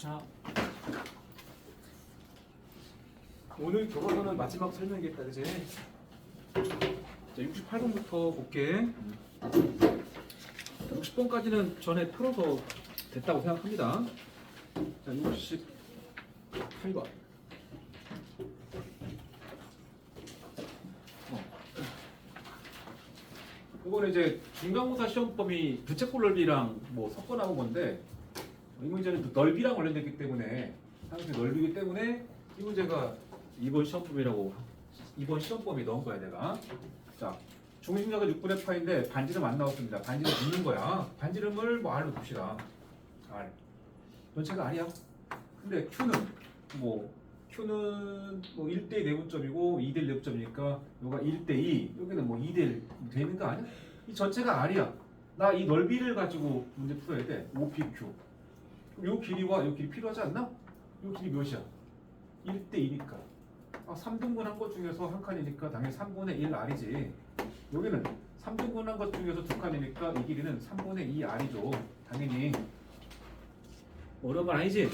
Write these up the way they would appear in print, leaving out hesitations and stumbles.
자, 오늘 교과서는 마지막 설명이겠다, 그지? 자, 68번부터 볼게. 60번까지는 전에 풀어서 됐다고 생각합니다. 자, 68번. 이거는 이제 중간고사 시험범위 부채꼴 넓이랑 뭐 섞어 나온 건데, 이 문제는 또 넓이랑 관련됐기 때문에, 상수의 넓이기 때문에 이 문제가 이번 시험범위 넣은 거야 내가. 자, 중심각은 6분의 파인데 반지름 안 나왔습니다. 반지름 묻는 거야. 반지름을 뭐 R로 둡시다. R. 전체가 R이야. 근데 Q는 뭐 1대2 내분점이고 2대1 내분점이니까 여기가 1대2, 여기는 뭐 2대1 돼 있는 거 아니야? 이 전체가 R이야. 나 이 넓이를 가지고 문제 풀어야 돼. OPQ. 그럼 요 길이와 요 길이 필요하지 않나? 요 길이 몇이야? 1대2니까. 3등분 한 것 중에서 한 칸이니까 당연히 3분의 1 R이지. 여기는 3등분 한 것 중에서 두 칸이니까 이 길이는 3분의 2 R이죠. 당연히. 어려운 건 아니지?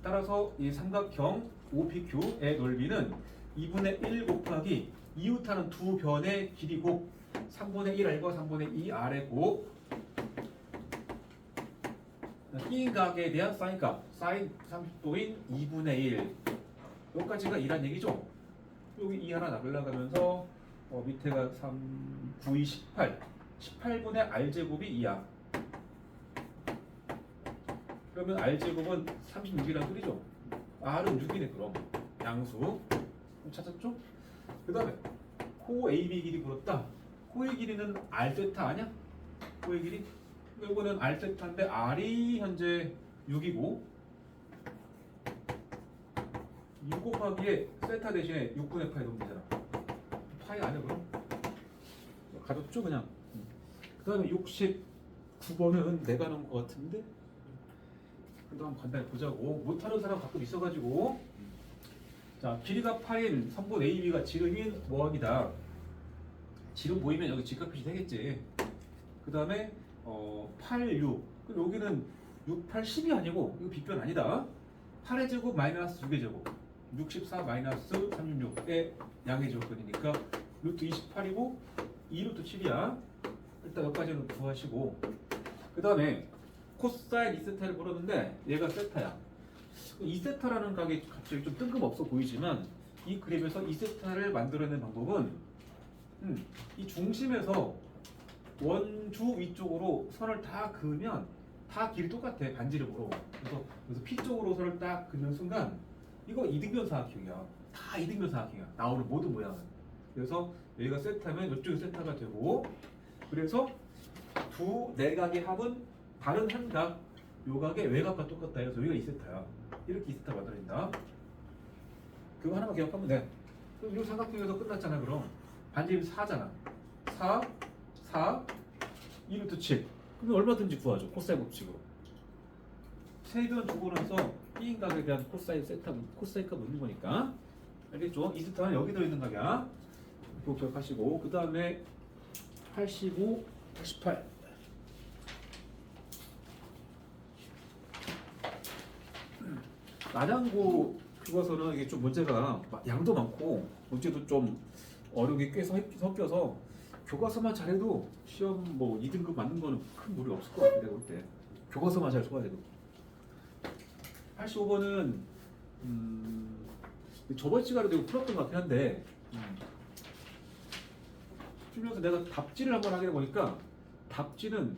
따라서 이 삼각형 OPQ의 넓이는 2분의 1 곱하기 이웃하는 두 변의 길이 곱 3분의 1 R과 3분의 2 R의 곱 이 각에 대한 사인값 사인 30도인 2분의 1 여기까지가 2란 얘기죠. 여기 2 하나 나가면서 밑에가 3, 9, 2, 18 18분의 R제곱이 2야. 그러면 R제곱은 36이란 소리죠. R은 6이네 그럼. 양수. 찾았죠? 그 다음에 코 AB 길이 물었다. 코의 길이는 R세타 아니야? 코의 길이? 이거는 R세타인데 R이 현재 6이고 6 곱하기에 세타 대신에 6분의 파이 넣으면 되잖아. 파이 아니야 그럼? 가볍죠 그냥. 그 다음에 69번은 내가 넣은 것 같은데 그래도 한번 간단히 보자고. 못하는 사람 가끔 있어가지고. 자, 길이가 8인 선분 AB가 지름인 원이다. 지름 보이면 여기 직각 표시 되겠지. 그 다음에 8, 6. 그럼 여기는 6, 8, 10이 아니고 이거 빗변 아니다. 8의 제곱 마이너스 6의 제곱 64 마이너스 36의 양의 제곱근이니까 루트 28이고 2루트 7이야. 일단 여기까지는 구하시고 그 다음에 코사인 2세타를 물었는데 얘가 세타야. 2세타라는 각이 갑자기 좀 뜬금없어 보이지만 이 그림에서 2세타를 만들어내는 방법은 이 중심에서 원주 위쪽으로 선을 다 그으면 다 길이 똑같아. 반지름으로. 그래서 P 쪽으로 선을 딱 긋는 순간 이거 이등변 사각형이야. 다 이등변 사각형이야. 나오는 모든 모양은. 그래서 여기가 세타면 이쪽이 세타가 되고 그래서 두 내각의 합은 다른 한 각, 요 각의 외각과 똑같다 해서 여기가 2세타야. 이렇게 2세타 만들어진다. 그거 하나만 기억하면 돼. 그럼 이 삼각형에서 끝났잖아. 그럼 반지름 4잖아. 4, 4, 2루트 7. 그럼 얼마든지 구하죠. 코사인 법칙으로. 세변 두고 나서 B인 각에 대한 코사인 세타, 코사인 값 넣는 거니까. 알겠죠? 2세타는 여기 들어있는 각이야. 그거 기억하시고. 그 다음에 85, 88. 나장고 교과서는 이게 좀 문제가 양도 많고 문제도 좀 어려움이 꽤 섞여서 교과서만 잘해도 시험 뭐 2등급 맞는 거는 큰 무리 없을 것 같아 내가 볼 때. 교과서만 잘 소화해도. 85번은 저번 시간에도 이거 풀었던 것 같긴 한데 풀면서 내가 답지를 한번 하게 보니까 답지는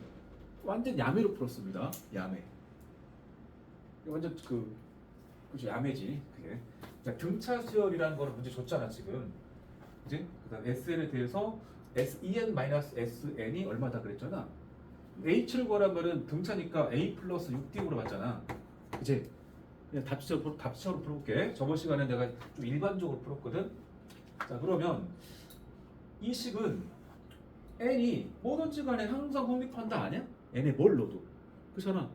완전 야매로 풀었습니다. 야매. 완전 그죠, 야매지 그게. 자, 등차 수열이라는 거는 문제 줬잖아 지금. 그지? 그다음 SN에 대해서 SEN-SN이 얼마다 그랬잖아. H를 구하란 말은 등차니까 A 플러스 6D로 봤잖아. 그치? 그냥 답지처럼 풀어볼게. 저번 시간에 내가 좀 일반적으로 풀었거든. 자, 그러면 이 식은 N이 뭐든지 간에 항상 성립한다 아니야? N에 뭘 넣어도. 그렇잖아.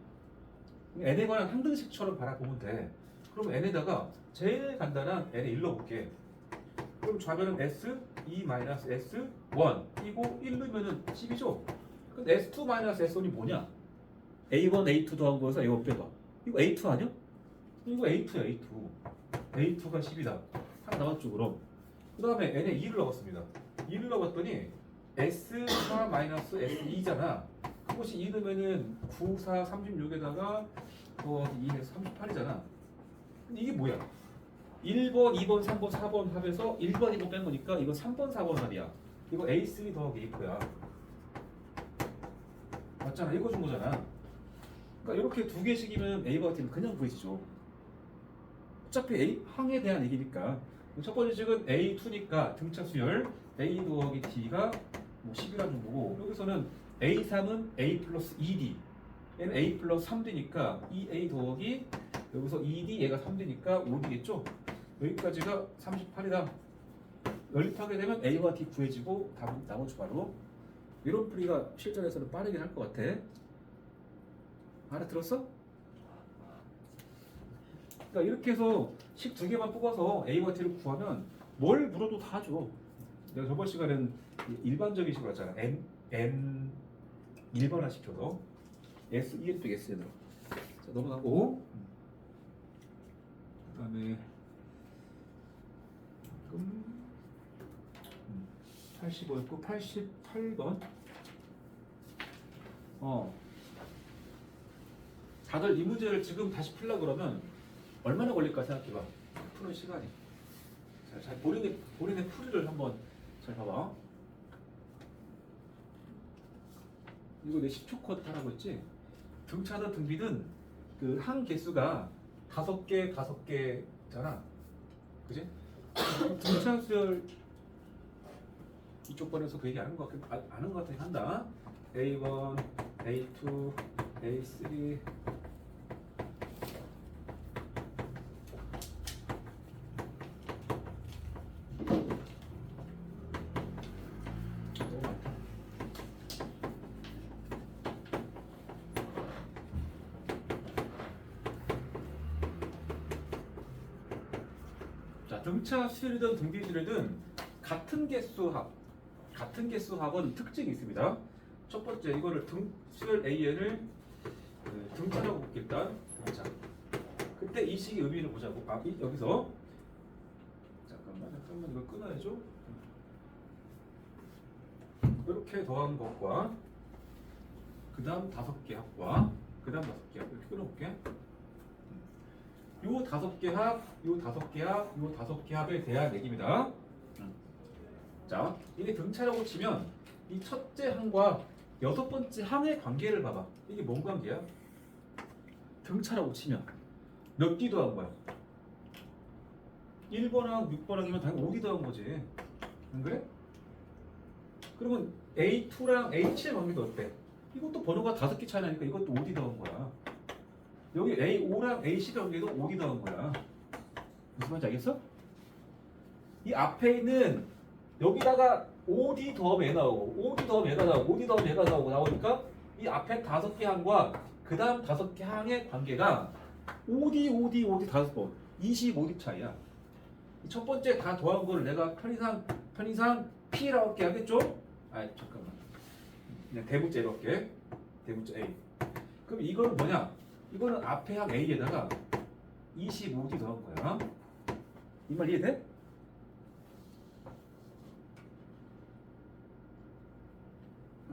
N에 관한 항등식처럼 바라보면 돼. 그럼 N에다가 제일 간단한 N에 1 넣어볼게. 그럼 좌변은 S, 2-S, 1 이고 1 넣으면 10이죠? 근데 S2-S1이 뭐냐? A1, A2 더한 거에서 A1 빼봐. 이거 A2 아니야? 이거 A2야 A2. A2가 10이다. 하나 나왔죠 그럼. 그 다음에 n에 2를 넣었습니다. 2를 넣었더니 S4-S2잖아. 그것이 2 넣으면은 9, 4, 36에다가 더하기 2에서 38이잖아. 근데 이게 뭐야? 1번, 2번, 3번, 4번 합에서 1번, 2번 뺀 거니까 이거 3번, 4번 합이야. 이거 A3 더하기 A4야. 맞잖아. 이거 준 거잖아. 그러니까 이렇게 두 개씩이면 A와 T는 그냥 구해지죠. 어차피 A 항에 대한 얘기니까. 첫 번째 식은 A2니까 등차 수열 A 더하기 T가 뭐 10이라는 거고, 여기서는 A3은 A 플러스 2D, 얘는 A 플러스 3D니까 2A 더하기 여기서 2D 얘가 3D니까 5D겠죠? 여기까지가 38이다. 연립하게 되면 A와 D 구해지고 답은 나머지 바로. 이런 풀이가 실전에서는 빠르긴 할 것 같아. 알아들었어? 그러니까 이렇게 해서 식 두 개만 뽑아서 A와 T를 구하면 뭘 물어도 다 줘. 내가 저번 시간에는 일반적인 식으로 했잖아. N 일반화 시켜서 S, ENP, S로. 자, 넘어가고. 그 다음에 85였고 88번. 다들 이 문제를 지금 다시 풀려고 그러면 얼마나 걸릴까 생각해봐. 푸는 시간이. 자, 잘 본인의 풀이를 한번 잘 봐봐. 이거 내 10초 컷 하라고 했지? 등차든 등비든 그 항 개수가 5개잖아. 그지? 등차 수열 이쪽 번에서 그 얘기 아는 것 같긴 한다. A1, A2, A3. 자, 등차 수열이든 등비 수열이든 같은 개수 합은 특징이 있습니다. 첫 번째, 이거를 수열 AN을 등차라고 볼게. 일단 등차. 그때 이 식의 의미를 보자고. 여기서 잠깐만 이걸 끊어야죠. 이렇게 더한 것과 그 다음 5개 합과 그 다음 5개 합 이렇게 끊어볼게. 요 5개 합, 요 5개 합, 요 5개 합에 대한 얘기입니다. 자, 이게 등차라고 치면 이 첫째 항과 6번째 항의 관계를 봐봐. 이게 뭔 관계야? 등차라고 치면 몇 D 더한 거야? 1번항, 6번항이면 당연히 5D 더한 거지. 안 그래? 그러면 A2랑 A7의 관계도 어때? 이것도 번호가 5개 차이 나니까 이것도 5D 더한 거야. 여기 A5랑 A10의 관계도 5D 더한 거야. 무슨 말인지 알겠어? 이 앞에 있는 여기다가 OD 더하면 얘 나오고 OD 더하면 얘가 나오고 OD 더하면 얘가 나오니까 이 앞에 5개 항과 그 다음 5개 항의 관계가 OD 5번 25D 차이야. 첫 번째 다 더한 거를 내가 편의상 P라고 할게 하겠죠? 잠깐만, 그냥 대문자로 할게. 대문자 A. 그럼 이거는 뭐냐? 이거는 앞에 항 A에다가 25D 더한 거야. 이 말 이해돼?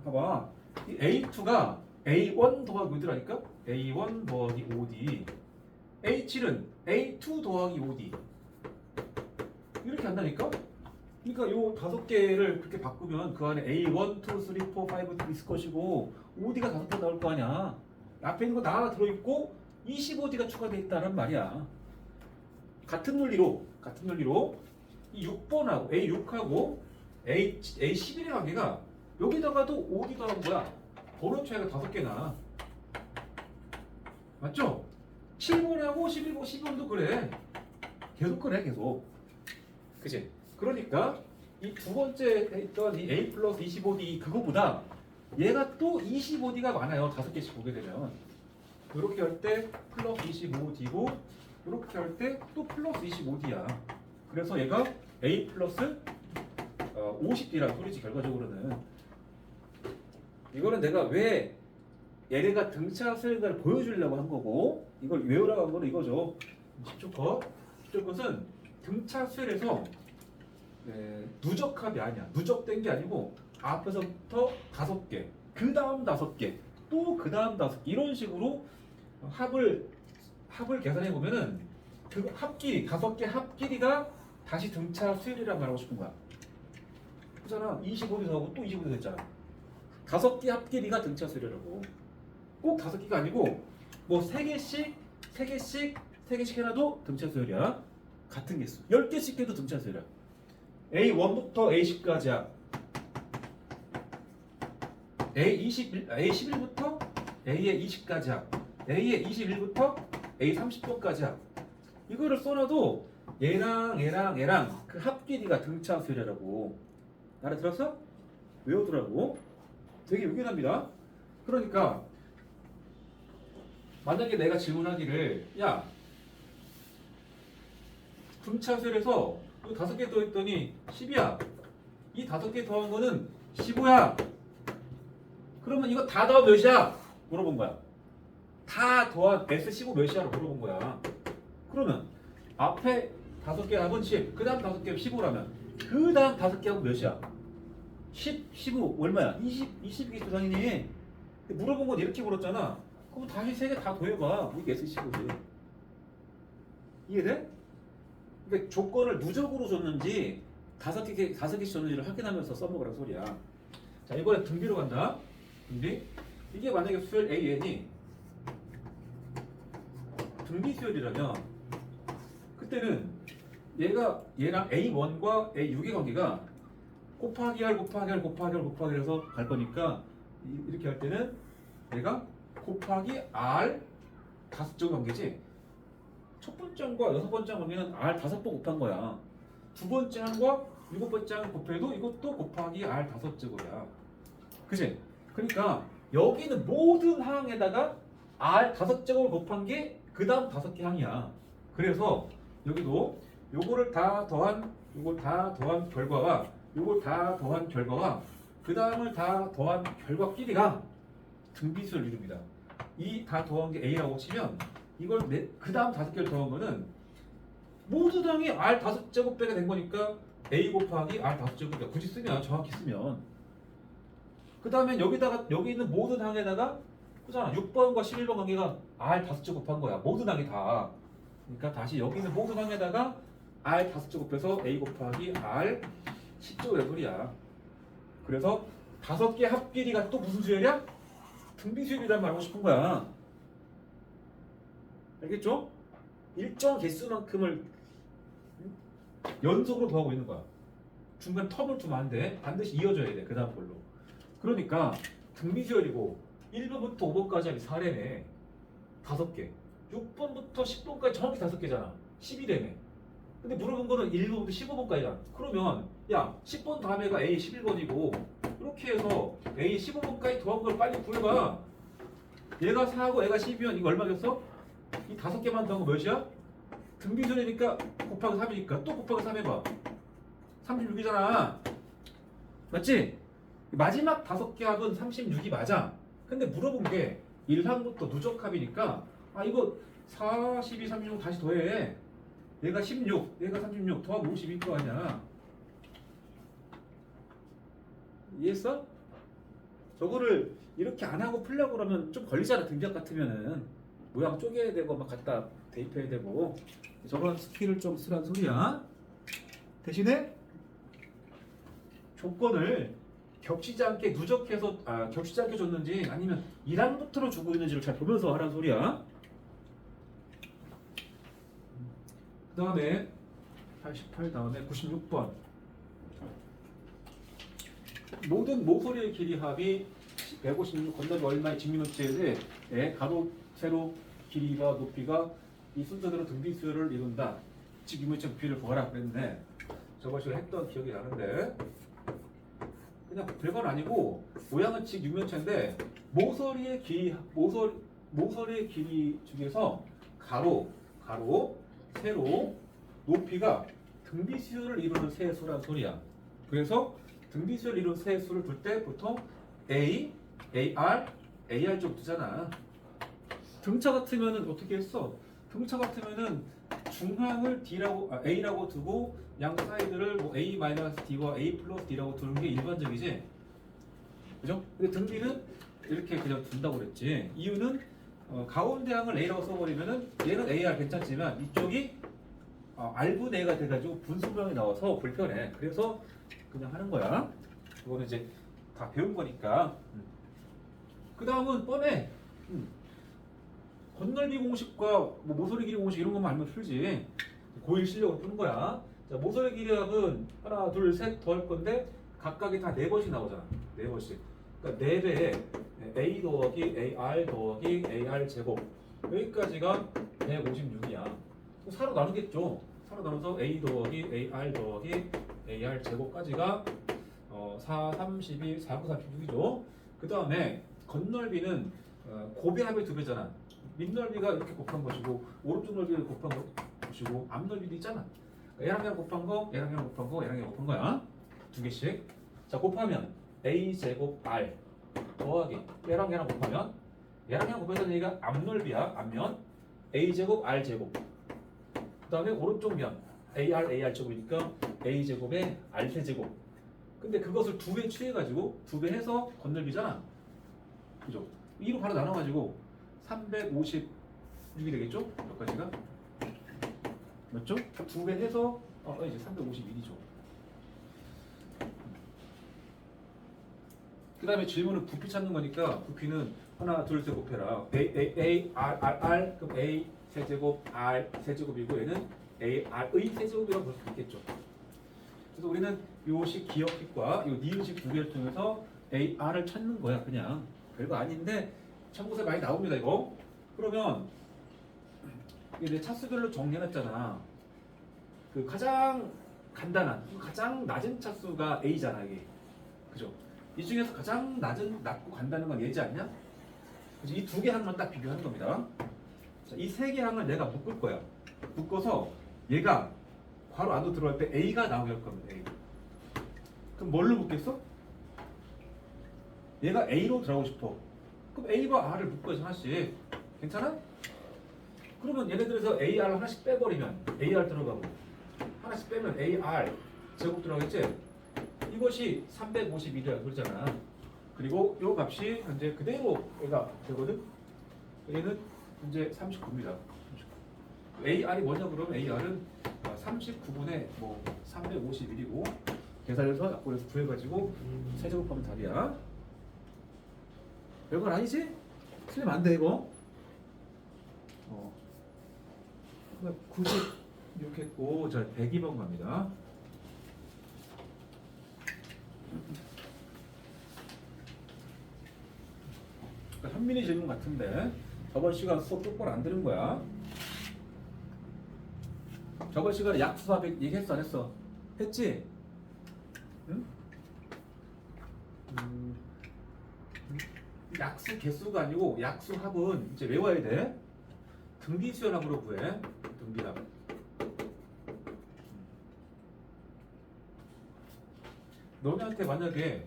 봐봐. 이 A2가 A1 더하기 5D라니까? A1 더하기 5D. A7은 A2 더하기 5D. 이렇게 한다니까? 그러니까 요 5개를 그렇게 바꾸면 그 안에 A1, 2, 3, 4, 5 있을 것이고 5D가 5개 나올 거 아니야. 앞에 있는 거 다 들어있고 25D가 추가되어 있다는 말이야. 같은 논리로 이 6번하고 A6하고 A11의 관계가 여기다가도 5D 더한 거야. 번호 차이가 5개나. 맞죠? 7번하고 11번, 12번도 그래. 계속 그래, 계속. 그치? 그러니까 이 두 번째 있던 이 A 플러스 25D 그거보다 얘가 또 25D가 많아요. 5개씩 보게 되면. 이렇게 할 때 플러스 25D고 이렇게 할 때 또 플러스 25D야. 그래서 얘가 A 플러스 50D라는 소리지 결과적으로는. 이거는 내가 왜 얘네가 등차 수열인가를 보여주려고 한 거고 이걸 외우라고 한 거는 이거죠. 10조 컷은 등차 수열에서 누적합이 아니야. 누적된 게 아니고 앞에서부터 5개, 그 다음 5개, 또 그 다음 5개 이런 식으로 합을 계산해 보면은 그 합끼리 5개 합끼리가 다시 등차 수열이란 말하고 싶은 거야. 그잖아. 25도 하고 또 25도 됐잖아. 5개 합끼리가 등차 수열이라고. 꼭 5개가 아니고 뭐 3개씩 해놔도 등차 수열이야. 같은 개수. 10개씩 해도 등차 수열이야. A1부터 A10까지야. A11부터 A의 20까지야. A의 21부터 A30번까지야. 이거를 써놔도 얘랑 그 합끼리가 등차 수열이라고. 알아들었어? 외우더라고. 되게 요긴합니다. 그러니까 만약에 내가 질문하기를 야 등차 수열에서 5개 더했더니 10이야. 이 5개 더한 거는 15야. 그러면 이거 다 더하면 몇이야? 물어본 거야. 다 더한 S15 몇이야로 물어본 거야. 그러면 앞에 5개 합은 10, 그 다음 5개 합은 15라면 그 다음 5개 합은 몇이야? 10, 15 얼마야? 20이겠지 당연히. 물어본 건 이렇게 물었잖아. 그럼 다시 3개 다 더해봐. 이게 S15지. 이해돼? 그러니까 조건을 누적으로 줬는지 5개씩 줬는지를 확인하면서 써먹으라는 소리야. 자, 이번에 등비로 간다. 등비. 이게 만약에 수열 AN이 등비 수열이라면 그때는 얘랑 A1과 A6의 관계가 곱하기 R 해서 갈 거니까 이렇게 할 때는 얘가 곱하기 R 5쪽 관계지. 첫 번째 항과 6번째 항 관계는 R 5번 곱한 거야. 두 번째 항과 7번째 항 곱해도 이것도 곱하기 R 5제곱이야. 그치? 그러니까 여기는 모든 항에다가 R 5제곱을 곱한 게 그 다음 5개 항이야. 그래서 여기도 요거를 다 더한 결과가 그 다음을 다 더한 결과끼리가 등비수열 이룹니다. 이 다 더한 게 A라고 치면 이걸 그 다음 5개를 더한 거는 모두 당이 R 5제곱배가 된 거니까 A 곱하기 R 5제곱이야. 굳이 쓰면 정확히 쓰면 그 다음에 여기 있는 모든 항에다가 그잖아. 6번과 11번 관계가 R 5제곱 한 거야. 모든 항이 다. 그러니까 다시 여기 있는 모든 항에다가 R 5제곱해서 A 곱하기 R 10제곱의 소리야. 그래서 5개 합끼리가 또 무슨 수열이야? 등비수열이란 말 하고 싶은 거야. 알겠죠? 일정 개수만큼을 연속으로 더하고 있는 거야. 중간 텀을 두면 안 돼. 반드시 이어져야 돼. 그 다음 걸로. 그러니까 등비수열이고 1번부터 5번까지 하면 4래네. 5개. 6번부터 10번까지 정확히 5개잖아. 12래네. 근데 물어본 거는 1번부터 15번까지잖아. 그러면 야 10번 다음에가 A 11번이고 이렇게 해서 A 15번까지 더한 걸 빨리 구해봐. 얘가 4하고 얘가 12면 이거 얼마겠어? 이 5개만 더한 거 몇이야? 등비수열이니까 곱하기 3이니까 또 곱하기 3 해봐. 36이잖아. 맞지? 마지막 5개 합은 36이 맞아. 근데 물어본 게 1항부터 누적합이니까 아 이거 4, 12, 36 다시 더해. 얘가 16, 얘가 36 더하면 52 거 아니야. 이해했어? 저거를 이렇게 안 하고 풀려고 그러면 좀 걸리잖아. 등biak 같으면은 모양 쪼개야 되고 막 갖다 대입해야 되고. 저런 스킬을 좀 쓰란 소리야. 대신에 조건을 겹치지 않게 누적해서 겹치지 않게 줬는지 아니면 1항부터로 주고 있는지를 잘 보면서 하라는 소리야. 그 다음에 88 다음에 96번 모든 모서리의 길이 합이 156 건너기 얼마의 직육면체에 가로, 세로, 길이가 높이가 이 순서대로 등비수열을 이룬다. 직육면체 부피를 구하라 그랬는데 저것을 했던 기억이 나는데 그냥 별건 아니고 모양은 직육면체인데 모서리의 길이 중에서 가로, 세로, 높이가 등비수열을 이루는 세수란 소리야. 그래서 등비수열을 이루는 세수를 둘 때 보통 A, AR 쪽 두잖아. 등차 같으면은 어떻게 했어? 등차 같으면은 중항을 A라고 두고 양 사이드를 뭐 A-D와 A 플러스 D라고 두는 게 일반적이지. 그죠? 근데 등비는 이렇게 그냥 둔다고 그랬지. 이유는 가운데 항을 A라고 써버리면은 얘는 AR 괜찮지만 이쪽이 R분의 A가 돼가지고 분수명이 나와서 불편해. 그래서 그냥 하는 거야. 이거는 이제 다 배운 거니까. 그 다음은 뻔해. 건널비 공식과 뭐 모서리 길이 공식 이런 것만 알면 풀지. 고1 실력으로 푸는 거야. 자, 모서리 길이합은 하나, 둘, 셋 더 할 건데 각각이 다 4번씩 나오잖아. 4번씩. 그러니까 4배에 A 더하기 AR 더하기 AR 제곱 여기까지가 156이야. 4로 나누겠죠. 4로 나눠서 A 더하기 AR 더하기 AR 제곱까지가 4, 32, 4, 9, 36이죠. 그 다음에 건널비는 고배합의 2배잖아. 밑넓이가 이렇게 곱한 것이고 오른쪽 넓이를 곱한 것이고 앞 넓이도 있잖아. 얘랑 얘랑 곱한 거, 얘랑 얘랑 곱한 거, 얘랑 얘랑 곱한 거야. 2개씩. 자, 곱하면 A 제곱 R 더하기 얘랑 얘랑 곱하면 얘랑 얘랑 곱해서 얘가 앞 넓이야. 앞면 A 제곱 R 제곱. 그 다음에 오른쪽 면 AR 제곱이니까 A 제곱에 R 세제곱. 근데 그것을 2배 취해가지고 2배 해서 건널비잖아. 그죠? 2로 바로 나눠가지고 356이 되겠죠? 몇 가지가? 맞죠? 2배 해서 이제 351이죠. 그 다음에 질문은 부피 찾는 거니까 부피는 하나, 둘, 셋 곱해라. R, 그럼 A 세제곱, R 세제곱이고 얘는 AR의 세제곱이라고 볼 수 있겠죠. 그래서 우리는 요식 기억식과 요 니은식 2개를 통해서 AR을 찾는 거야. 그냥 별거 아닌데 참고서 많이 나옵니다 이거. 그러면 이제 차수별로 정리해놨잖아. 그 가장 간단한, 가장 낮은 차수가 A잖아 이게. 그죠? 이 중에서 가장 낮고 간단한 건 얘지 않냐? 그래서 이 2개 항만 딱 비교하는 겁니다. 자, 이 3개 항을 내가 묶을 거야. 묶어서 얘가 괄호 안으로 들어갈 때 A가 나오게 할 겁니다. A. 그럼 뭘로 묶겠어? 얘가 A로 들어가고 싶어. 그럼 A와 R을 묶어야지 하나씩. 괜찮아? 그러면 얘네들에서 AR 하나씩 빼버리면 AR 들어가고 하나씩 빼면 AR 제곱 들어가겠지? 이것이 351이라고 그러잖아. 그리고 요 값이 현재 그대로 얘가 되거든? 얘는 현재 39입니다. AR이 뭐냐 그러면 AR은 39분의 뭐 351이고 계산해서 약분해서 구해가지고 세제곱하면 답이야. 별건 아니지? 틀리면 안 돼 이거. 96 했고 자 102번 갑니다. 현민이 질문 같은데 저번 시간 수업 똑바로 안 들은 거야. 저번 시간에 약수합 얘기했어 안 했어? 했지? 응? 약수 개수가 아니고 약수합은 이제 외워야 돼. 등비수열합으로 구해. 등비합. 너네한테 만약에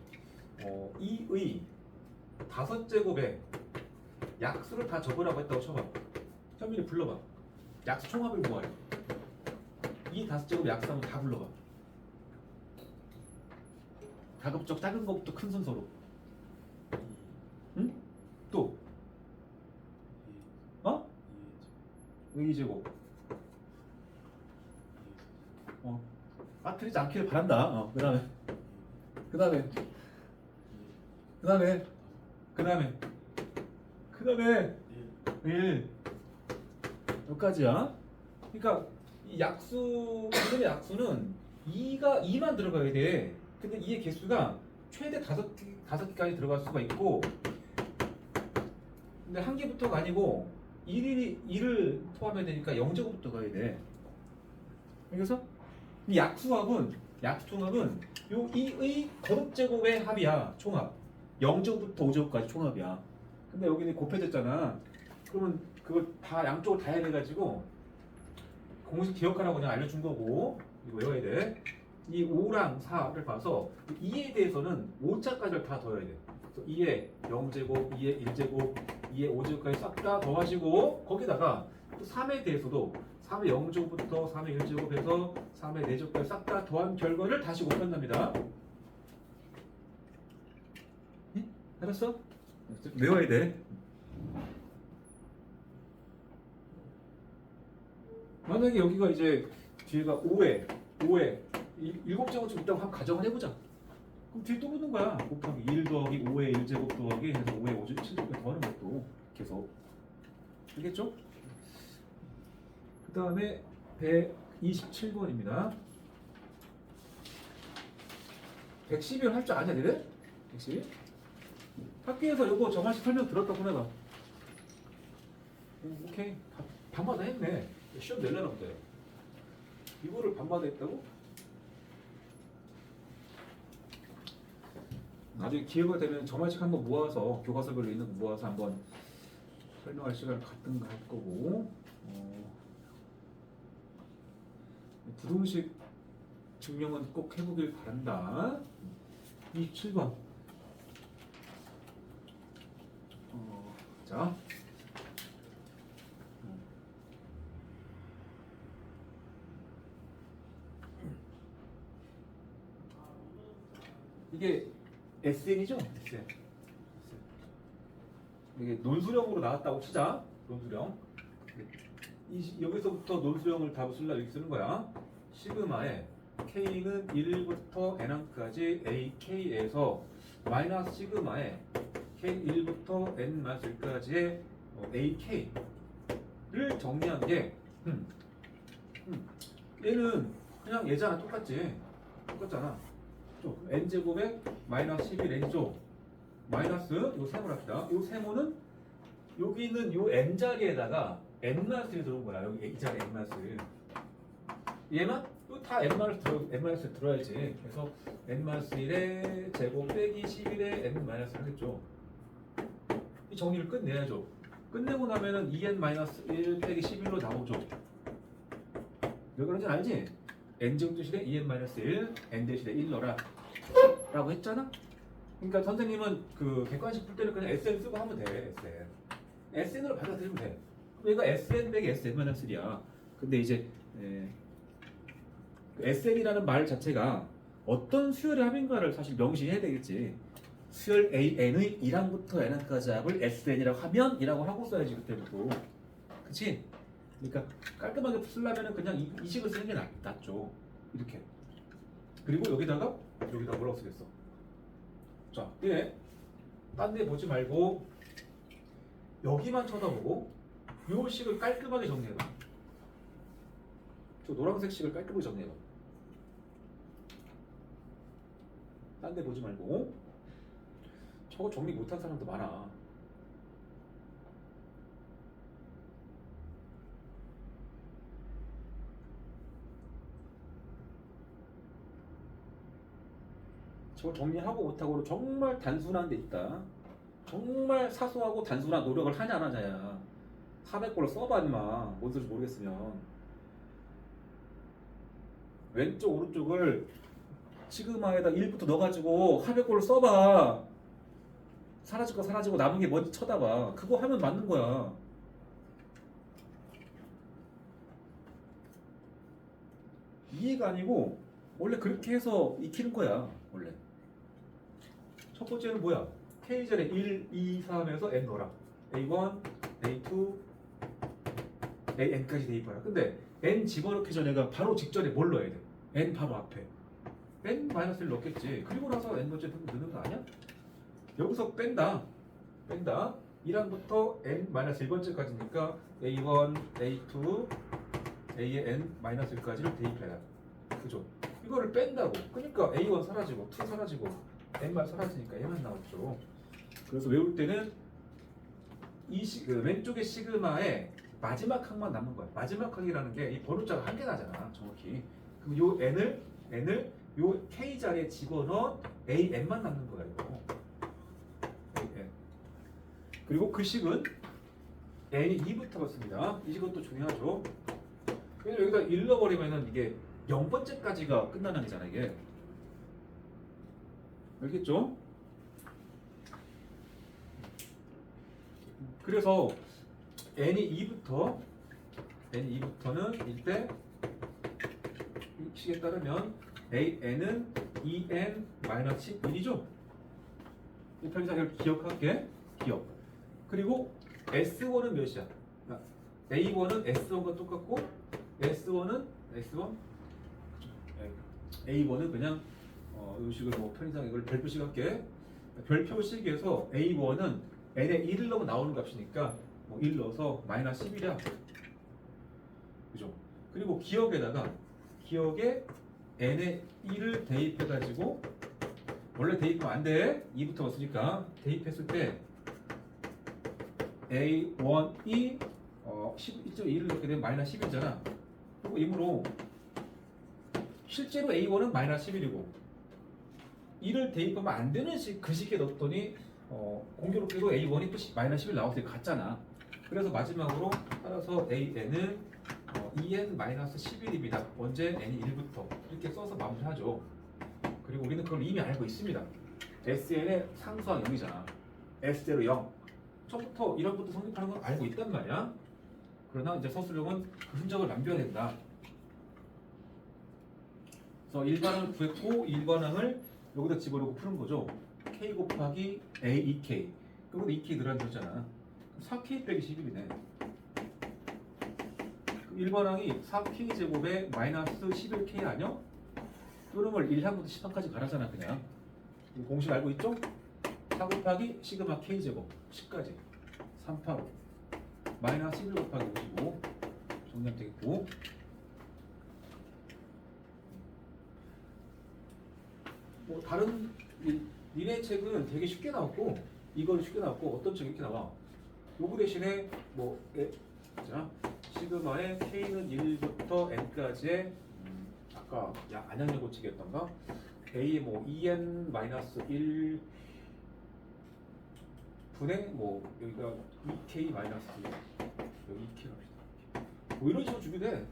2의 5제곱에 약수를 다 적으라고 했다고 쳐봐. 현민이 불러봐. 약수 총합을 구하래. 이 5제곱 약수하면 다 불러봐. 가급적 작은 것부터 큰 순서로. 응? 또? 2제곱. 빠뜨리지 않기를 바란다. 그 다음에 1 여기까지야. 그러니까 이 이놈의 약수는 2만 들어가야 돼. 근데 2의 개수가 최대 5개까지 들어갈 수가 있고, 근데 한 개부터가 아니고 1을 포함해야 되니까 0제곱부터 가야 돼. 그래서 이 약수합은 요 2의 거듭제곱의 합이야. 총합 0제곱부터 5제곱까지 총합이야. 근데 여기는 곱해졌잖아. 그러면 그걸 다 양쪽을 다 해내가지고 공식 기억하라고 그냥 알려준 거고 이거 외워야 돼. 이 5랑 4를 봐서 2에 대해서는 5자까지를 다 더해야 돼. 그래서 2에 0제곱, 2에 1제곱, 2에 5제곱까지 싹 다 더하시고 거기다가 3에 대해서도 3의 0제곱부터 3의 1제곱에서 3의 4제곱까지 싹 다 더한 결과를 다시 곱한답니다. 응? 알았어? 외워야 돼. 만약에 여기가 이제 뒤에가 5에 7제곱쯤 있다고 한번 가정을 해보자. 그럼 뒤에 또 붙는 거야. 곱하기 1 더하기 5의 1제곱 더하기 해서 5의 5제곱 7제곱 더하는 것도 계속. 알겠죠? 그 다음에 127번입니다. 111 할 줄 아냐 니네? 111? 학교에서 이거 정한씩 설명 들었다고 해봐. 오케이. 밤마다 했네. 시험 내려나 보다. 이거를 밤마다 했다고? 나중에 기회가 되면 저만씩 한번 모아서 교과서별로 있는 거 모아서 한번 설명할 시간을 갖든가 할 거고. 부동식 증명은 꼭 해보길 바란다. 27번. 자. 이게 SN이죠? SN. 이게 논술형으로 나왔다고 치자. 논술형. 여기서부터 논술형을 답을 쓰려고 이렇게 쓰는 거야. 시그마에 K는 1부터 N항까지 AK에서 마이너스 시그마에 K1부터 N-1까지의 AK를 정리한 게 얘는 그냥 얘잖아. 똑같지? 똑같잖아. N제곱에 마이너스 11 N조 마이너스 요 세모를 합시다. 요 세모는 여기 있는 요 N자리에다가 N-1이 들어온 거야. 여기 이 자리에 N-1. 얘만 다 N-1 들어야지. 그래서 N-1의 제곱 빼기 11의 N-1 하겠죠. 이 정리를 끝내야죠. 끝내고 나면은 2N-1 빼기 11로 나오죠. 왜 그런지 알지? N제곱 대신에 2N-1 N 대신에 1 넣어라 라고 했잖아? 그러니까 선생님은 그 객관식 풀 때는 그냥 SN 쓰고 하면 돼. SN으로 받아들이면 돼. 그럼 얘가 SN 빼기 SN-3야. 근데 이제 그 SN이라는 말 자체가 어떤 수열의 합인가를 사실 명시해야 되겠지. 수열 AN의 1항부터 N항까지 합을 SN이라고 하면 이라고 하고 써야지 그때부터. 그치? 그러니까 깔끔하게 쓰려면 그냥 이 식을 쓰는 게 낫죠. 이렇게. 그리고 여기다 뭐라고 쓰겠어? 자, 딴 데 보지 말고 여기만 쳐다보고 요 식을 깔끔하게 정리해봐. 저 노란색 식을 깔끔하게 정리해봐. 딴 데 보지 말고. 저거 정리 못한 사람도 많아. 저걸 정리하고 못하고로 정말 단순한 데 있다. 정말 사소하고 단순한 노력을 하냐 안 하냐야. 400골을 써봐 임마. 뭔 소리인지 모르겠으면. 왼쪽 오른쪽을 시그마에다 1부터 넣어가지고 400골을 써봐. 사라질 거 사라지고 남은 게 뭔지 쳐다봐. 그거 하면 맞는 거야. 이해가 아니고 원래 그렇게 해서 익히는 거야. 원래. 첫 번째는 뭐야? K절에 1, 2, 3에서 N 넣어라. A1, A2, AN까지 대입하라. 근데 N 집어넣기 전에 바로 직전에 뭘 넣어야 돼? N 바로 앞에. N-1을 넣겠지. 그리고 나서 N번째 넣는 거 아니야? 여기서 뺀다. 1항부터 N-1번째까지니까 A1, A2, A의 N-1까지를 대입해라. 그죠? 이거를 뺀다고. 그러니까 A1 사라지고 2 사라지고 N만 사라지니까 얘만 나왔죠. 그래서 외울 때는 그 왼쪽의 시그마의 마지막 항만 남는 거야. 마지막 항이라는 게 이 번호자가 한 개 나잖아. 정확히. 그럼 요 N을 요 K 자리에 집어넣은 AN만 남는 거야. 이거. AN. 그리고 그 식은 N이 2부터 받습니다. 이 식은 또 중요하죠. 왜냐면 여기다 1 넣어버리면은 이게 0번째까지가 끝나는 거잖아. 이게. 알겠죠? 그래서 N이 2부터 n 2부터는 일때 이 식에 따르면 AN은 2n-11이죠. 이 편의상을 기억할게. 기억. 그리고 S1은 몇이야? A1은 S1과 똑같고 S1은 S1 A1은 그냥 이 식을 뭐 편의상 이걸 별표식 할게. 별표식에서 A1은 n에 1을 넣으면 나오는 값이니까 뭐 1 넣어서 마이너스 11이야. 그죠? 그리고 기억에다가 기억에 n에 1을 대입해가지고 원래 대입하면 안 돼. 2부터 왔으니까 대입했을 때 A1이 12.1을 넣게 되면 마이너스 11이잖아. 그리고 이므로 실제로 A1은 마이너스 11이고 1을 대입하면 안 되는 그 시기에 넣었더니 공교롭게도 A1이 또 마이너스 11 나와서 같잖아. 그래서 마지막으로 따라서 AN은 2n-11입니다. 언제? n이 1부터 이렇게 써서 마무리하죠. 그리고 우리는 그걸 이미 알고 있습니다. SN의 상수항 0이잖아. S0 0. 처음부터 이런 것도 성립하는 걸 알고 있단 말이야. 그러나 이제 서술형은 그 흔적을 남겨야 된다. 그래서 일반항을 구했고 일반항을 여기다 집어넣고 푸는 거죠. K 곱하기 A 2K. 여기다 2K 늘어났잖아. 4K 빼기 11이네. 일반항이 4K 제곱에 마이너스 11K 아니야? 요놈을 1항부터 10항까지 가라잖아 그냥. 공식 알고 있죠? 4 곱하기 시그마 K 제곱 10까지 385 마이너스 11 곱하기 55 정리하면 되겠고, 뭐 다른 니네 책은 되게 쉽게 나왔고 이거는 쉽게 나왔고 어떤 책이 이렇게 나와. 요거 대신에 뭐 자, 시그마의 K는 1부터 N까지의 아까 안양여고책이었던가 A의 뭐 2n-1 분의 뭐 여기가 2k 마이너스 여기 2k 갑시다. 뭐 이런 식으로 준비돼.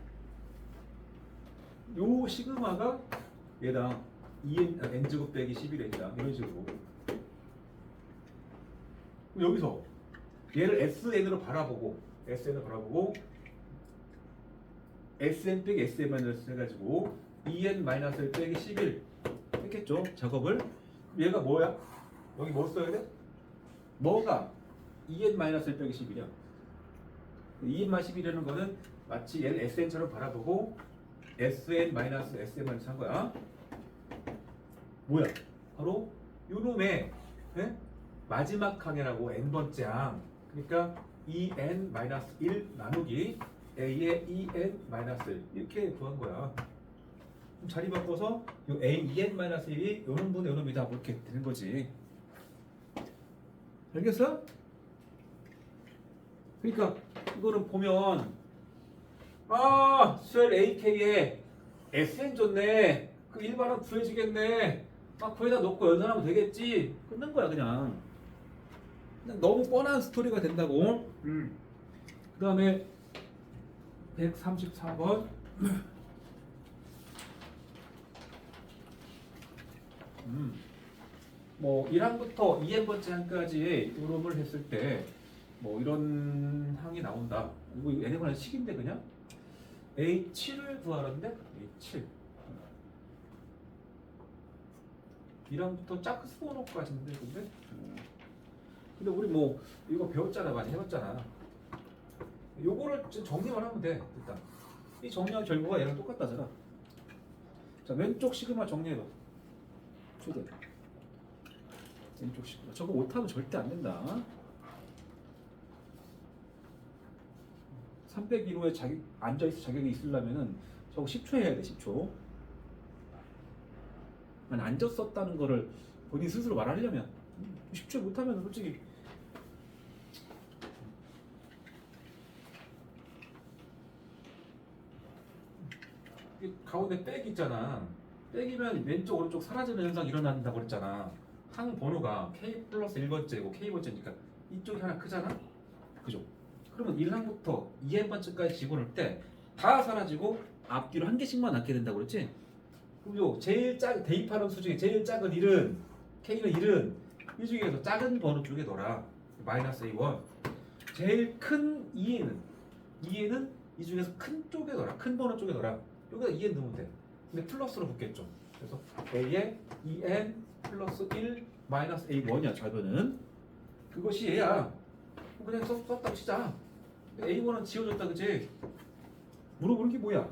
요 시그마가 얘랑 2n n제곱 빼기 11n이다. 이런 식으로. 여기서 얘를 SN으로 바라보고 SN 빼기 SM 마이너스 해가지고 2n 마이너스 빼기 11 했겠죠 작업을. 그럼 얘가 뭐야? 여기 뭐 써야 돼? 뭐가 2n 마이너스 빼기 10이야. 2n 마이너스 11이라는 거는 마치 얘를 SN처럼 바라보고 SN 마이너스 SM 마이너스 한 거야. 뭐야? 바로 요놈의 마지막 항이라고 n번째 항. 그러니까 2n 마이너스 1 나누기 a의 2n 마이너스 1 이렇게 구한 거야. 그럼 자리 바꿔서 요 a 2n 마이너스 1이 요놈 분의 요놈이다 뭐 이렇게 되는 거지. 알겠어? 그러니까 이거는 보면 수열 AK에 SN 좋네. 그 일반은 구해지겠네. 거기다 넣고 연산하면 되겠지. 끝난 거야 그냥 너무 뻔한 스토리가 된다고. 그 다음에 134번 뭐 1항부터 2n번째 항까지 요놈을 했을 때 뭐 이런 항이 나온다. 이거 얘네가 식인데 그냥 A7을 구하는데 A7 1항부터 짝 수원호까지인데 근데 우리 뭐 이거 배웠잖아. 많이 해봤잖아. 요거를 정리만 하면 돼. 일단 이 정리한 결과가 얘랑 똑같다잖아. 자, 왼쪽 시그마 정리해봐. 초대 왼쪽 시그마 저거 못하면 절대 안 된다. 301호에 자기 앉아있을 자격이 있으려면은 저거 10초 해야 돼. 10초. 앉았었다는 거를 본인 스스로 말하려면 10초 못하면 솔직히 가운데 빽 있잖아. 빽이면 왼쪽 오른쪽 사라지는 현상이 일어난다고 그랬잖아. 항 번호가 K 플러스 1번째고 K번째니까 이쪽이 하나 크잖아. 그죠? 그러면 1항부터 2n번째까지 집어넣을 때 다 사라지고 앞뒤로 한 개씩만 남게 된다고 그랬지? 그럼 요 제일 대입하는 수 중에 제일 작은 1은 K는 1은 이 중에서 작은 번호 쪽에 넣어라. 마이너스 A1. 제일 큰 2에는 이 중에서 큰 쪽에 넣어라. 큰 번호 쪽에 넣어라. 여기다 2n 넣으면 돼. 근데 플러스로 붙겠죠. 그래서 a에 2n 플러스 1 마이너스 a1이야. 좌변은 그것이 얘야. 그냥 썼다고 치자. a1은 지워졌다 그치? 물어보는 게 뭐야?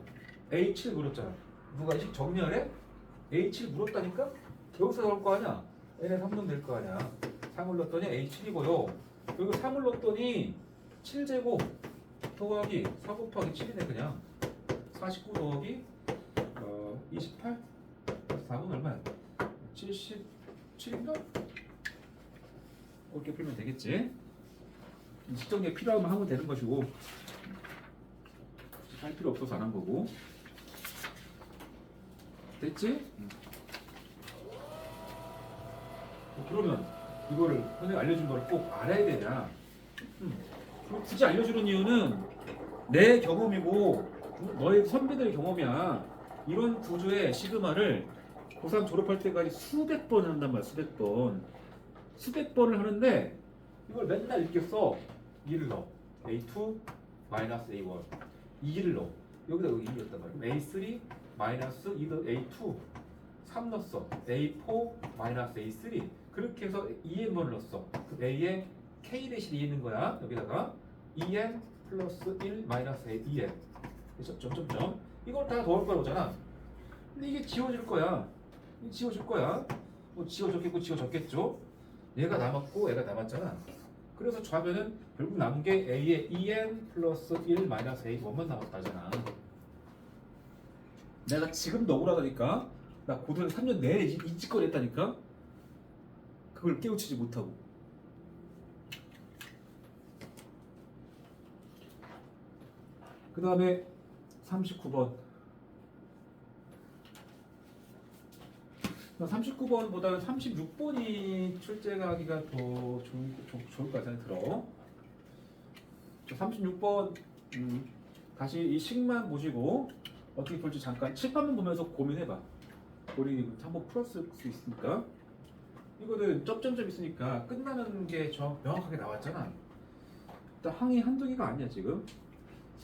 a7 물었잖아. 누가 이식 정리하래? a7 물었다니까? 여기서 나올 거 아니야? n에 3 넣으면 될 거 아니야. 3을 넣었더니 a7이고요. 여기 3을 넣었더니 7제곱 더하기 4 곱하기 7이네 그냥. 49 더하기 28? 4분 얼마야? 77인가? 이렇게 풀면 되겠지? 시정에 필요하면 하면 되는 것이고 할 필요 없어서 안 한 거고. 됐지? 그러면 이거를 선생님이 알려준 걸 꼭 알아야 되냐? 굳이 알려주는 이유는 내 경험이고 너의 선배들의 경험이야. 이런 구조의 시그마를 고3 졸업할 때까지 수백 번 한단 말이야. 수백 번을 하는데 이걸 맨날 이렇게 써. 2를 넣어. A2 마이너스 A1 2를 넣어. 여기다 여기 2였단 말이야. 그럼 A3 마이너스 A2 3 넣었어. A4 마이너스 A3 그렇게 해서 2n번을 넣었어. A에 K 대신 2 있는 거야. 여기다가 2n 플러스 1 마이너스 2n 그래서 점점점 이걸 다 더할 거야 오잖아. 근데 이게 지워질 거야. 지워질 거야. 뭐 지워졌겠고 지워졌겠죠. 얘가 남았고 얘가 남았잖아. 그래서 좌변은 결국 남은 게 A의 2n 플러스 1 마이너스 A1만 남았다잖아. 내가 지금도 억울하다니까. 나 고등학교 3년 내내 이 짓거리 했다니까. 그걸 깨우치지 못하고. 그 다음에 39번. 39번보다는 36번이 출제가 하기가 더 좋을 것 같다는 들어. 36번 다시 이 식만 보시고 어떻게 풀지 잠깐 칠판만 보면서 고민해봐. 우리 한번 풀었을 수 있으니까. 이거는 점점점 있으니까 끝나는 게 명확하게 나왔잖아. 일단 항이 한두 개가 아니야 지금.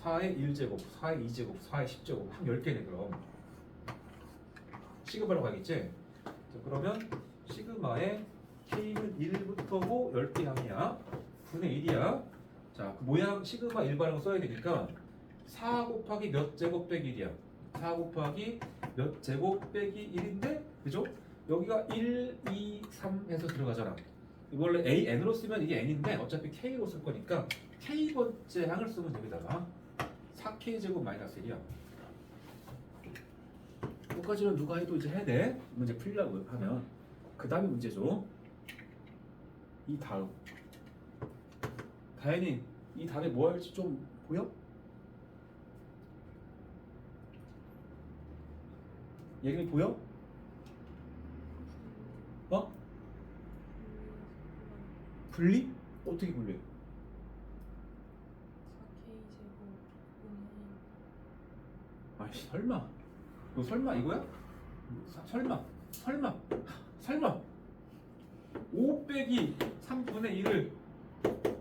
4의 1제곱, 4의 2제곱, 4의 10제곱 한 10개네 그럼. 시그마로 가겠지? 자, 그러면 시그마의 K는 1부터고 10개 항이야. 분의 1이야. 자, 그 모양 시그마 일반항 써야 되니까 4 곱하기 몇 제곱 빼기 1이야. 4 곱하기 몇 제곱 빼기 1인데 그죠? 여기가 1, 2, 3 해서 들어가잖아. 원래 A, N으로 쓰면 이게 N인데 어차피 K로 쓸 거니까 K번째 항을 쓰면 여기다가 4K제곱 마이너스 1이야. 여기까지는 누가 해도 이제 해야 돼. 문제 풀리려고 하면. 그 다음에 문제죠. 이 다음. 다현이 이 다음에 뭐 할지 좀 보여? 예림이 보여? 어? 분리? 어떻게 분리해? 4K제곱 아이씨 설마 너 설마 이거야? 설마 5 빼기 3분의 1을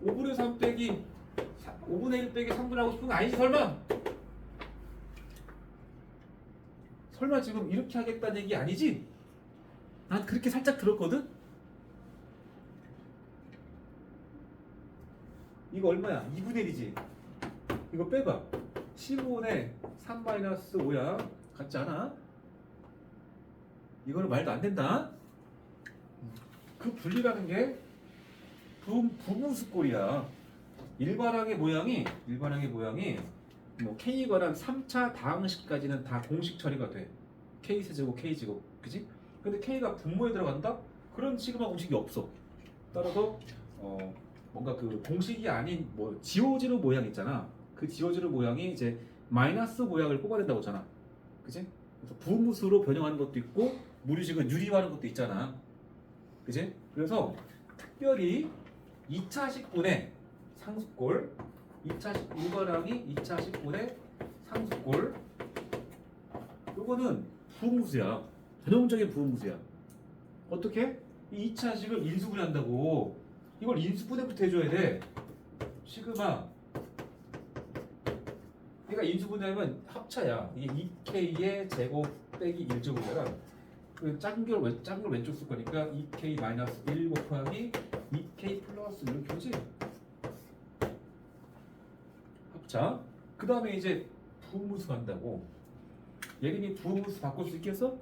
5분의 3 빼기 5분의 1 빼기 3분의 하고 싶은 거 아니지 설마? 설마 지금 이렇게 하겠다는 얘기 아니지? 난 그렇게 살짝 들었거든? 이거 얼마야? 2분의 1이지? 이거 빼봐. 15분의 3-5야. 같지 않아? 이거는 말도 안 된다. 그 분리라는 게 부분수꼴이야. 일반항의 모양이 뭐 K에 관한 3차 다항식까지는 다 공식 처리가 돼. K세제곱, K제곱, 그지? 근데 K가 분모에 들어간다? 그런 시그마 공식이 없어. 따라서 뭔가 그 공식이 아닌 뭐 지오지르 모양 있잖아. 그 지오지르 모양이 이제 마이너스 모양을 뽑아낸다고 했잖아. 그지? 그래서 부분수로 변형하는 것도 있고 무리식은 유리화하는 것도 있잖아. 그지? 그래서 특별히 2차 식분의 상수꼴 2차 일반항이 2차 식분의 상수꼴 요거는 부분수야. 전형적인 부분수야. 어떻게? 이 2차식을 인수분해한다고. 이걸 인수분해부터 해줘야 돼. 시그마 그러니까 인수분해하면 합차야. 이게 2k의 제곱 빼기 1제곱이라 그 작은 걸 왼쪽 쓸 거니까 2k 마이너스 1 곱하기 2k 플러스 이렇게 오지. 합차. 그 다음에 이제 부호무수 간다고. 예림이 부호무수 바꿀 수 있겠어?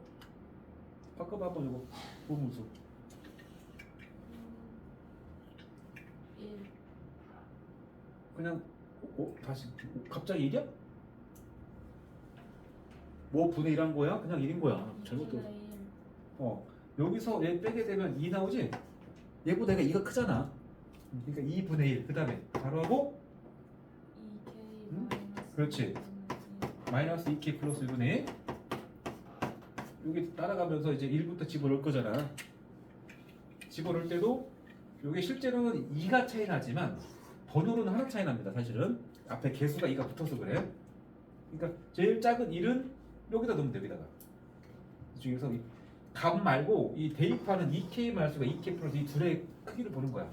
바꿔봐 한번 이거 부호무수. 1 그냥 다시 갑자기 1이야? 뭐 분의 1한 거야? 그냥 1인 거야. 잘못됐어. 1 여기서 얘 빼게 되면 2 나오지? 얘보다 얘가 2가 크잖아. 그러니까 2분의 1. 그 다음에 바로하고 2k 응? 마이너스 그렇지. 마이너스 2k 플러스 1분의 1. 여기 따라가면서 이제 1부터 집어넣을 거잖아. 집어넣을 때도 이게 실제로는 2가 차이 나지만 번호로는 하나 차이 납니다. 사실은 앞에 개수가 2가 붙어서 그래. 그러니까 제일 작은 1은 여기다 넣으면 돼. 여기다가. 이 중에서 이 값 말고 이 대입하는 2k 마이너스가 2k 플러스 이 둘의 크기를 보는 거야.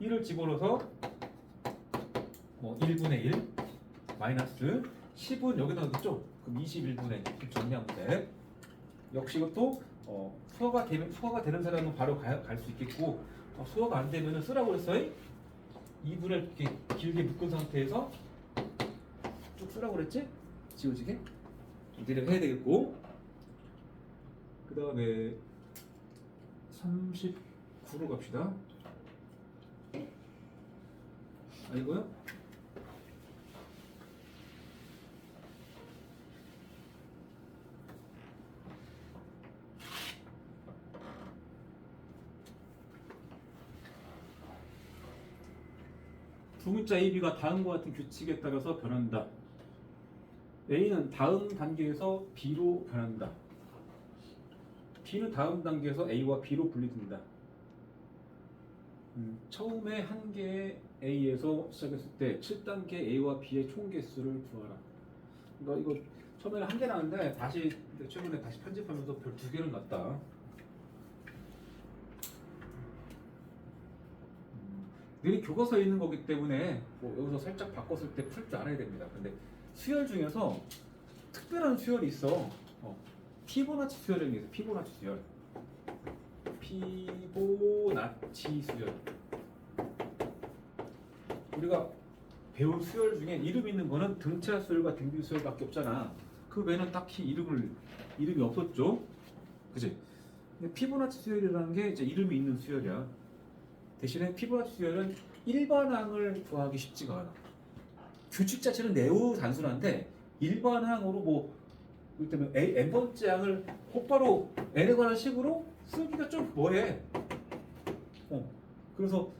1을 집어넣어서 뭐 1분의 1 마이너스 10은 여기다 넣었죠. 그럼 21분의 1 정리하면 돼. 역시 이것도 수어가 되는 사람은 바로 갈 수 있겠고 수어가 안 되면은 쓰라고 그랬어. 2분을 이렇게 길게 묶은 상태에서 쭉 쓰라고 그랬지? 지워지게 이대로 해야 되겠고 그 다음에 39로 갑시다. 이거요? 두 문자 A, B가 다음과 같은 규칙에 따라서 변한다. A는 다음 단계에서 B로 변한다. B는 다음 단계에서 A와 B로 분리된다. 처음에 한 개의 A에서 시작했을 때 7단계 A와 B의 총 개수를 구하라. 이거 처음에는 한 개 나왔는데 최근에 다시 편집하면서 별 두 개를 넣었다. 늘 교과서에 있는 거기 때문에 뭐 여기서 살짝 바꿨을 때 풀 줄 알아야 됩니다. 근데 수열 중에서 특별한 수열이 있어. 피보나치 수열이라는 게 있어. 피보나치 수열. 피보나치 수열. 우리가 배운 수열 중에 이름 있는 거는 등차 수열과 등비 수열밖에 없잖아. 그 외에는 딱히 이름이 없었죠. 그지? 근데 피보나치 수열이라는 게 이제 이름이 있는 수열이야. 대신에 피보나치 수열은 일반항을 구하기 쉽지가 않아. 규칙 자체는 매우 단순한데 일반항으로 뭐 그렇다면 n번째 항을 곧바로 n에 관한 식으로 쓰기가 좀 뭐해. 그래서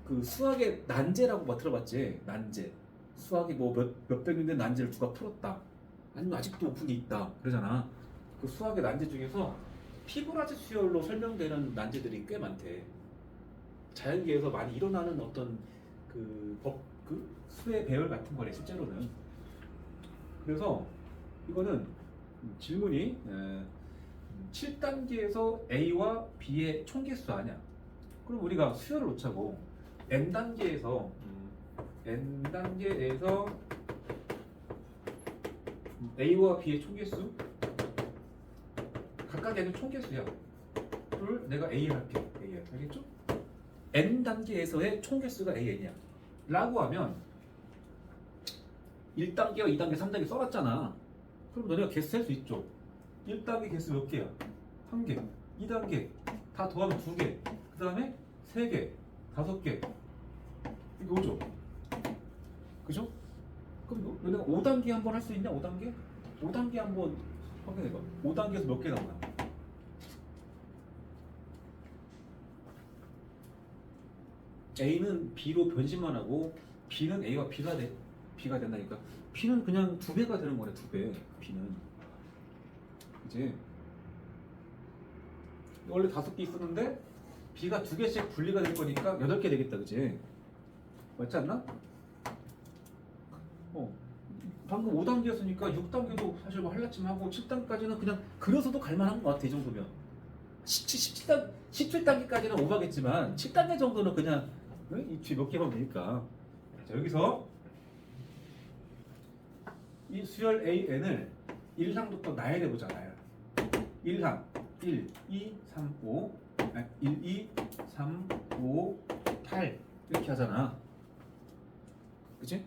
그 수학의 난제라고 뭐 들어봤지? 난제. 수학이 뭐 몇백 년된 난제를 누가 풀었다. 아니면 아직도 오픈 게 있다. 그러잖아. 그 수학의 난제 중에서 피보나치 수열로 설명되는 난제들이 꽤 많대. 자연계에서 많이 일어나는 어떤 그 수의 배열 같은 거래 실제로는. 그래서 이거는 질문이 7단계에서 A와 B의 총개수 아냐? 그럼 우리가 수열을 놓자고 N단계에서 A와 B의 총개수 각각에는 총개수야. 를 내가 A 할게. A 알겠죠? N단계에서의 총개수가 AN이야 라고 하면 1단계와 2단계, 3단계 써놨잖아. 그럼 너네가 개수 셀 수 있죠. 1단계 개수 몇 개야? 1개. 2단계 다 더하면 2개. 그 다음에 3개, 5개. 이게 오죠. 그죠? 그럼 너네가 5단계 한번 할 수 있냐? 5단계? 5단계 한번 확인해봐. 5단계에서 몇 개 나오나? A는 B로 변신만 하고 B는 A와 B가 된다니까. B는 그냥 2배가 되는 거네. 2배. B는 이제 원래 5개 있었는데 B가 2개씩 분리가 될 거니까 8개 되겠다. 그치? 맞지 않나? 방금 5단계였으니까 6단계도 사실 뭐 할라침 하고 7단계까지는 그냥 그려서도 갈만한 것 같아. 이 정도면 17단계까지는 오바겠지만 7단계 정도는 그냥 이 뒤 몇 개만 되니까. 자, 여기서 이 수열 AN을 1항부터 나열해 보잖아요. 1항 1, 2, 3, 5 1, 2, 3, 5, 8 이렇게 하잖아. 그치?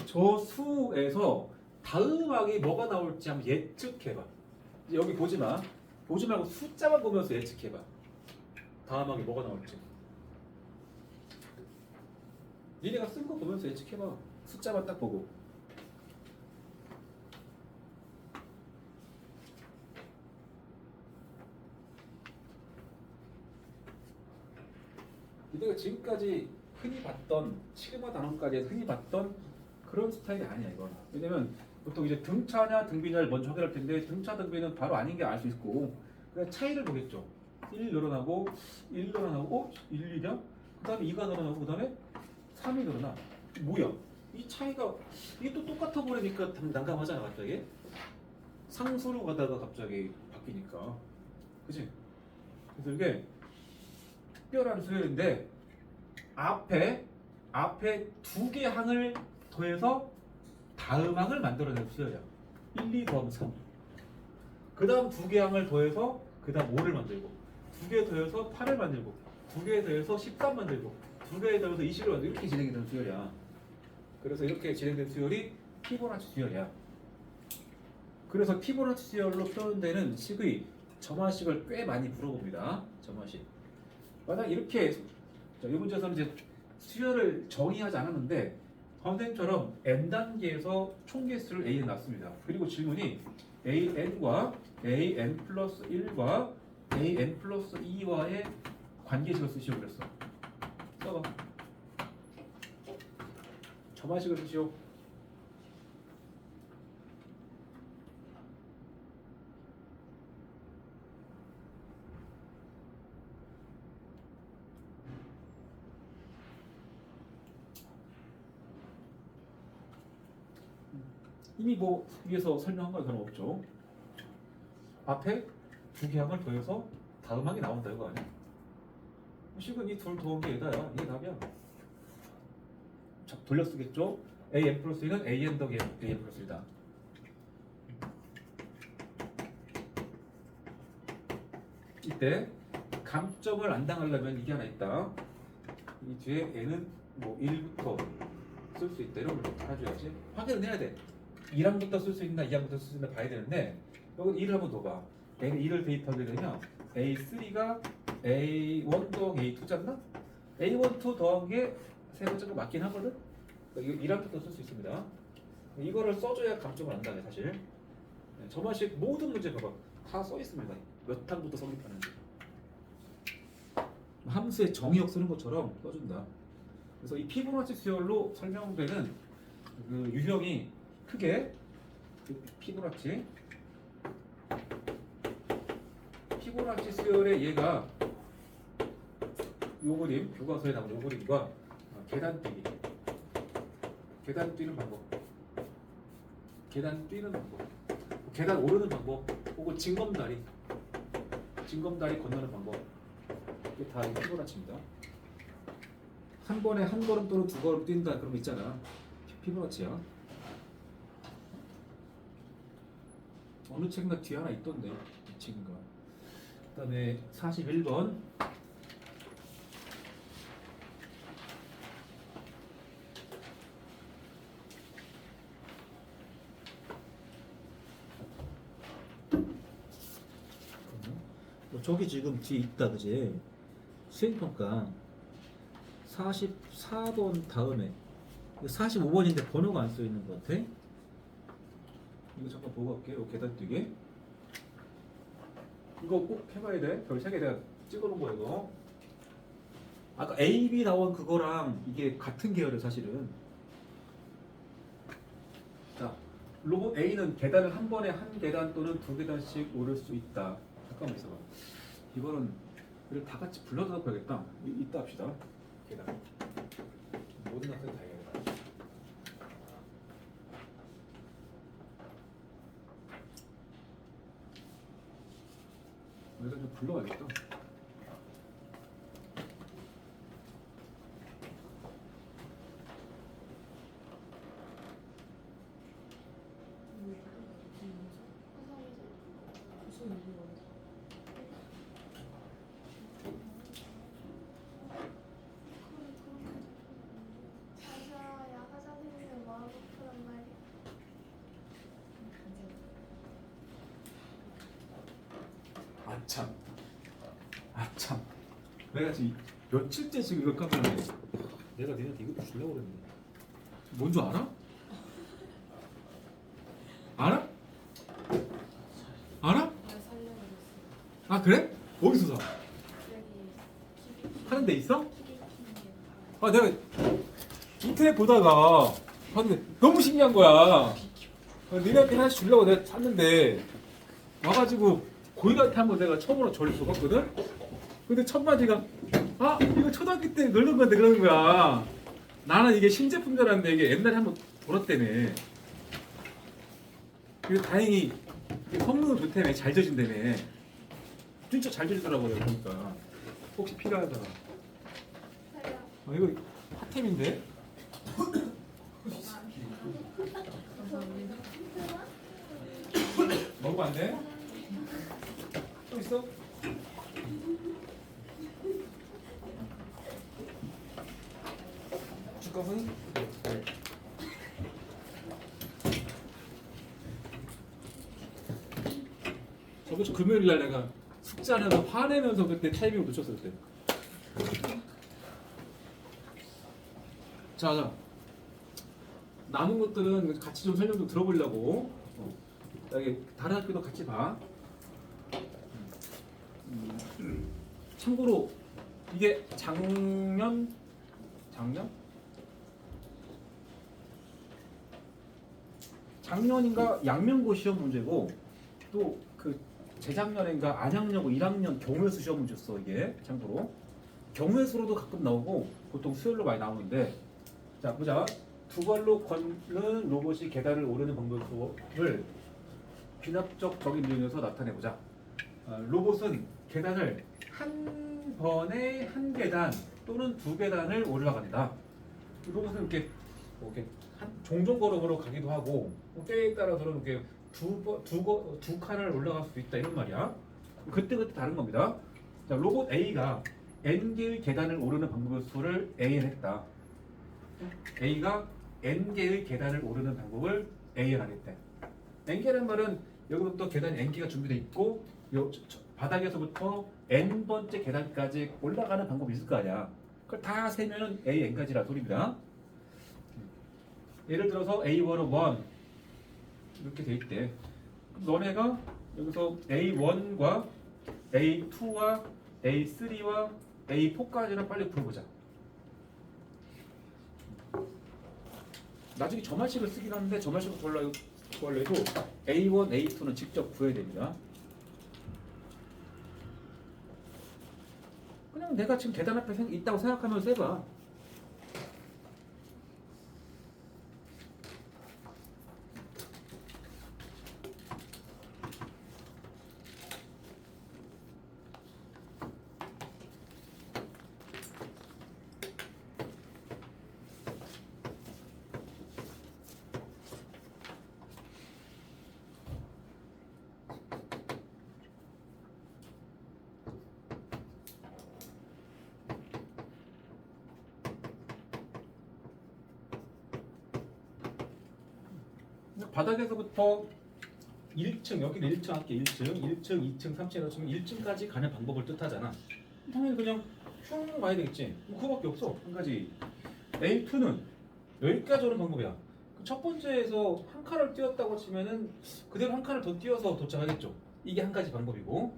저 수에서 다음 항이 뭐가 나올지 한번 예측해봐. 여기 보지 마. 보지 말고 숫자만 보면서 예측해봐. 다음 항이 뭐가 나올지. 니네가 쓴 거 보면서 예측해봐. 숫자만 딱 보고. 니네가 지금까지 흔히 봤던 시그마 단원까지 흔히 봤던 그런 스타일이 아니야 이건. 왜냐면 보통 이제 등차냐 등비냐를 먼저 확인할 텐데 등차 등비는 바로 아닌 게 알 수 있고 그냥 차이를 보겠죠. 1 늘어나고 1 늘어나고 1, 2냐? 그 다음에 2가 늘어나고 그 다음에 3이 늘어나. 뭐야? 이 차이가 이게 또 똑같아 보이니까 난감하잖아 갑자기. 상수로 가다가 갑자기 바뀌니까. 그치? 그래서 이게 특별한 수열인데 앞에 두 개 항을 더해서 다음 항을 만들어내는 수열이야. 1, 2 더하면 3. 그 다음 두 개 항을 더해서 그 다음 5를 만들고 두 개 더해서 8을 만들고 두 개 더해서 13 만들고 두 개 더해서 20을 만들고 이렇게 진행이 되는 수열이야. 그래서 이렇게 진행된 수열이 피보나치 수열이야. 그래서 피보나치 수열로 표현되는 식의 점화식을 꽤 많이 물어봅니다. 점화식. 만약 이렇게 이 문제에서는 이제 수열을 정의하지 않았는데 선생님처럼 n 단계에서 총 개수를 a에 놨습니다. 그리고 질문이 an과 an 플러스 1과 an 플러스 2와의 관계식을 쓰시오 그랬어. 써봐. 점화식을 쓰시오. 이미 뭐 위에서 설명한 거 그런 거 없죠. 앞에 두 개 항을 더해서 다음 항이 나온다 이거 아니야? 식은 이 둘 더한 게 얘다야. 이게 답이야. 자, 돌려 쓰겠죠? an 플러스 1은 an 더하기 an 플러스 1이다. 이때 감점을 안 당하려면 이게 하나 있다. 이 뒤에 n은 뭐 1부터 쓸 수 있다. 이런 걸 알아줘야지. 확인은 해야 돼. 1항부터 쓸 수 있나 2항부터 쓸 수 있나 봐야 되는데 여기 1을 한번 더 봐. N에 2를 대입하게 되면 A3가 A1 더하기 A2잖나? A1, 2 더한 게 세 번째가 맞긴 하거든? 그러니까 이거 1항부터 쓸 수 있습니다. 이거를 써줘야 감점을 안다네 사실. 점화식 모든 문제 봐봐. 다 써 있습니다. 몇 항부터 성립하는지. 함수의 정의역 쓰는 것처럼 써준다. 그래서 이 피보나치 수열로 설명되는 그 유형이 크게 피보나치 수열의 얘가 요 그림 교과서에 나온 요 그림과 계단 뛰기 계단 뛰는 방법 계단 오르는 방법 혹은 징검다리 건너는 방법 이게 다 피보나치입니다. 한 번에 한 걸음 또는 두 걸음 뛴다 그런 거 있잖아. 피보나치야. 어느 책인가 뒤에 하나 있던데 이 책인가. 그 다음에 41번 저기 지금 뒤에 있다 그지? 수행평가 44번 다음에 45번인데 번호가 안 써있는 것 같아? 이거 잠깐 보고 갈게요. 계단 뛰기 이거 꼭 해봐야 돼. 별 3개 내가 찍어놓은 거 이거. 아까 A, B 나온 그거랑 이게 같은 계열이에요 사실은. 자, 로봇 A는 계단을 한 번에 한 계단 또는 두 계단씩 오를 수 있다. 잠깐만 있어봐. 이거는 우리 다 같이 불러서 봐야겠다. 이따 합시다. 계단. 모든 학생 다 해야겠다. 일단 좀 불러야겠다. 아참. 아참. 내가 지금 며칠째 지금 이거 까먹었네. 내가 니네한테 이것도 주려고 그랬는데. 뭔 줄 알아? 알아? 알아? 내가 살려버렸어. 아 그래? 어디서 사? 여기 하는 데 있어? 키리키니에 아 내가 인터넷 보다가 봤는데 너무 신기한 거야. 니네한테 하나씩 주려고 내가 샀는데 와가지고 고이한테 한번 내가 처음으로 저를 줘봤거든? 근데 첫 마디가 아 이거 초등학교 때 놀던 건데 그러는 거야. 나는 이게 신제품 줄 알았는데 이게 옛날에 한번 돌았다며. 그래서 다행히 성능은 좋다며 잘 젖은다며. 진짜 잘 젖더라고요 보니까. 혹시 필요하다가 살려. 이거 핫템인데? 먹으면 안 돼? 또 있어? 주가은 저번 주 금요일 날 내가 숙제 안 해서 화내면서 그때 타이밍을 놓쳤어 그때. 자, 남은 것들은 같이 좀 설명 좀 들어보려고. 여기 다른 학교도 같이 봐. 참고로 이게 작년 작년인가 양명고 시험 문제고 또 그 재작년인가 안양여고 1학년 경우의 수 시험 문제였어 이게. 참고로 경우의 수로도 가끔 나오고 보통 수열로 많이 나오는데. 자 보자. 두 발로 걷는 로봇이 계단을 오르는 방법을 귀납적 적인 이용해서 나타내보자. 로봇은 계단을 한 번에 한 계단 또는 두 계단을 올라갑니다. 로봇은 이렇게 종종 걸음으로 가기도 하고 때에 따라서는 이렇게 두 칸을 올라갈 수도 있다 이런 말이야. 그때 다른 겁니다. 자, 로봇 A가 n개의 계단을 오르는 방법의 수를 AN했다. A가 n개의 계단을 오르는 방법을 AN하겠대. n개란 말은 여기부터 계단이 n개가 준비되어 있고 바닥에서부터 n번째 계단까지 올라가는 방법이 있을 거 아니야. 그걸 다 세면은 AN까지라 소리입니다. 예를 들어서 A1은 1 이렇게 돼 있대. 너네가 여기서 A1과 A2와 A3와 A4까지는 빨리 풀어보자. 나중에 점화식을 쓰긴 하는데 점화식을 구하려고 A1, A2는 직접 구해야 됩니다. 그냥 내가 지금 계단 앞에 있다고 생각하면서 해봐. 바닥에서부터 1층, 여기는 1층 할게. 1층, 2층, 3층, 1층까지 가는 방법을 뜻하잖아. 당연히 그냥 슝 가야 되겠지. 그거밖에 없어. 한 가지. A2는 여기까지 오는 방법이야. 첫 번째에서 한 칸을 띄웠다고 치면은 그대로 한 칸을 더 띄워서 도착하겠죠. 이게 한 가지 방법이고,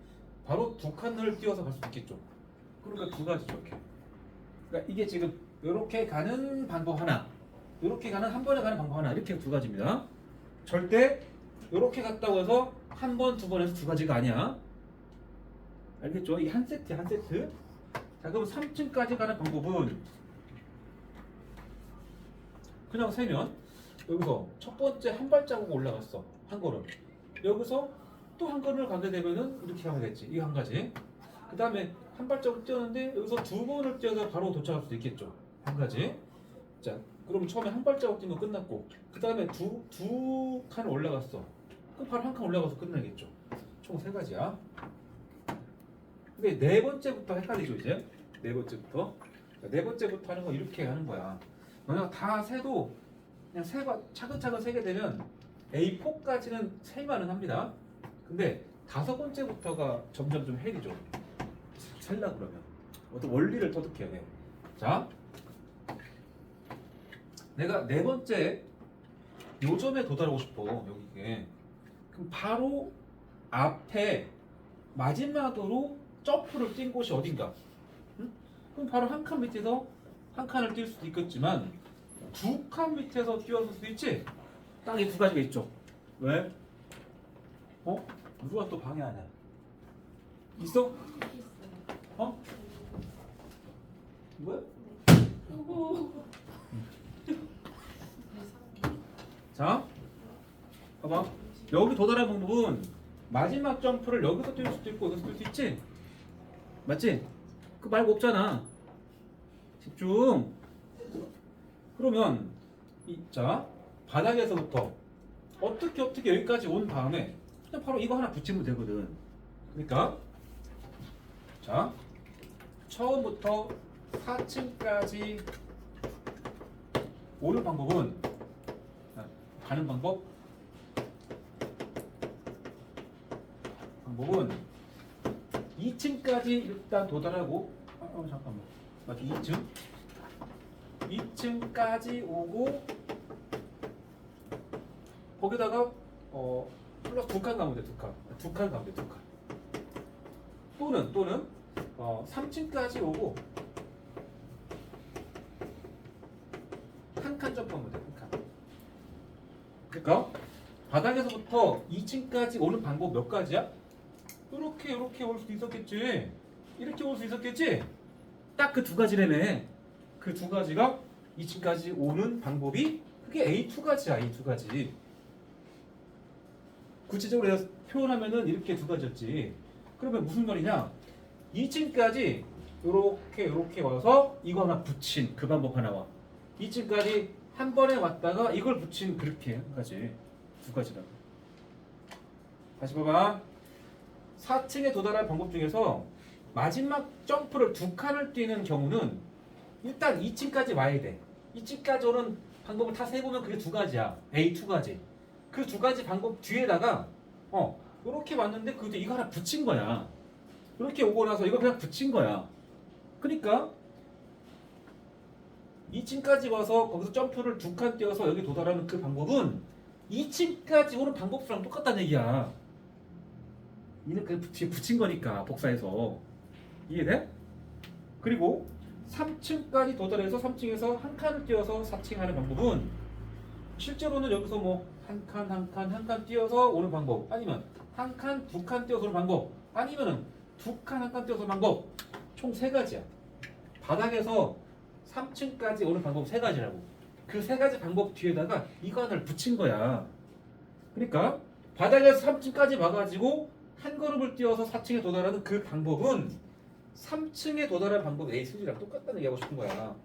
바로 두 칸을 띄워서 갈 수 있겠죠. 그러니까 두 가지죠. 이렇게. 그러니까 이게 지금 이렇게 가는 방법 하나, 이렇게 가는 한 번에 가는 방법 하나, 이렇게 두 가지입니다. 절대 이렇게 갔다고 해서 한 번, 두 번에서 두 가지가 아니야. 알겠죠? 이게 한 세트야, 한 세트. 자, 그럼 3층까지 가는 방법은 그냥 세면 여기서 첫 번째 한 발자국 올라갔어. 한 걸음. 여기서 또 한 걸음을 가게 되면은 이렇게 가면 되겠지. 이거 한 가지. 그 다음에 한 발자국 뛰었는데 여기서 두 번을 뛰어서 바로 도착할 수도 있겠죠. 한 가지. 자, 그럼 처음에 한 발자국 뛴 거 끝났고, 그 다음에 두 칸을 올라갔어. 그럼 바로 한 칸 올라가서 끝나겠죠. 총 세 가지야. 근데 네 번째부터 헷갈리죠, 이제? 네 번째부터. 네 번째부터 하는 거 이렇게 하는 거야. 너네가 다 세도 그냥 차근차근 세게 되면 A4까지는 세만은 합니다. 근데 5번째부터가 점점 좀 헬이죠. 살라 그러면 어떤 원리를 터득해야 돼. 자, 내가 4번째 요점에 도달하고 싶어. 여기에. 그럼 바로 앞에 마지막으로 점프를 뛴 곳이 어딘가? 응? 그럼 바로 한 칸 밑에서 한 칸을 뛸 수도 있겠지만 2칸 밑에서 뛰었을 수도 있지? 딱 이 2가지가 있죠. 왜? 누가 또 방해하냐? 있어? 있어요. 어? 뭐야? 오. 자, 봐봐. 여기 도달한 방법은 마지막 점프를 여기서 뛸 수도 있고 여기서 뛸 수 있지? 맞지? 그 말고 없잖아. 집중. 그러면 자, 바닥에서부터 어떻게 여기까지 온 다음에 그냥 바로 이거 하나 붙이면 되거든. 그러니까 자, 처음부터 4층까지 오는 방법은 가는 방법은 2층까지 일단 도달하고 잠깐만 맞지? 2층까지 오고 거기다가 플러스 2칸 가면 돼. 2칸 가면 돼. 2칸 또는 3층까지 오고 한 칸 점프하면 돼. 한 칸. 그러니까 바닥에서부터 2층까지 오는 방법 몇 가지야? 이렇게 올 수도 있었겠지. 이렇게 올 수 있었겠지. 딱 그 2가지라며. 그 2가지가 2층까지 오는 방법이 그게 A2가지야. A2가지. 구체적으로 내가 표현하면은 이렇게 2가지였지. 그러면 무슨 말이냐? 2층까지 이렇게 와서 이거 하나 붙인 그 방법 하나와 2층까지 한 번에 왔다가 이걸 붙인 그렇게 한 가지 2가지라고. 다시 봐봐. 4층에 도달할 방법 중에서 마지막 점프를 2칸을 뛰는 경우는 일단 2층까지 와야 돼. 2층까지 오는 방법을 다 세보면 그게 2가지야. A2가지. 그 2가지 방법 뒤에다가 이렇게 왔는데 그 뒤에 이거 하나 붙인 거야. 이렇게 오고 나서 이거 그냥 붙인 거야. 그러니까 2층까지 와서 거기서 점프를 2칸 뛰어서 여기 도달하는 그 방법은 2층까지 오는 방법이랑 똑같다는 얘기야. 이는 그 뒤에 붙인 거니까 복사해서. 이해돼? 그리고 3층까지 도달해서 3층에서 한 칸을 뛰어서 4층 하는 방법은 실제로는 여기서 뭐 한 칸 뛰어서 오는 방법, 아니면 한 칸, 2칸 뛰어서 오는 방법, 아니면은 2칸, 1칸 뛰어서 오는 방법, 총 3가지야. 바닥에서 3층까지 오는 방법 3가지라고. 그 3가지 방법 뒤에다가 이거 하나를 붙인 거야. 그러니까 바닥에서 3층까지 와가지고 한 걸음을 뛰어서 4층에 도달하는 그 방법은 3층에 도달하는 방법 A3랑 똑같다는 얘기하고 싶은 거야.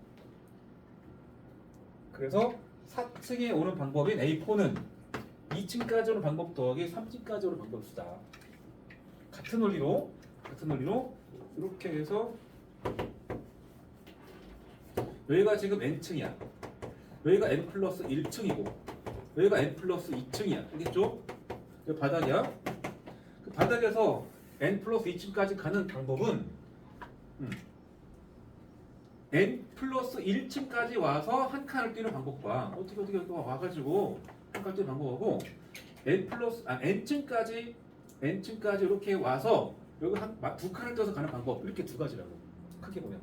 그래서 4층에 오는 방법인 A4는 2층까지 오는 방법 더하기 3층까지 오는 방법 쓰다. 같은 원리로 이렇게 해서 여기가 지금 n층이야. 여기가 n 플러스 1층이고 여기가 n 플러스 2층이야. 알겠죠? 여기 바닥이야. 그 바닥에서 n 플러스 2층까지 가는 방법은 n 플러스 1층까지 와서 한 칸을 뛰는 방법과 어떻게 와가지고 한 칸을 뛰는 방법하고 n층까지 이렇게 와서 여기 2칸을 뛰어서 가는 방법, 이렇게 2가지라고 크게 보면.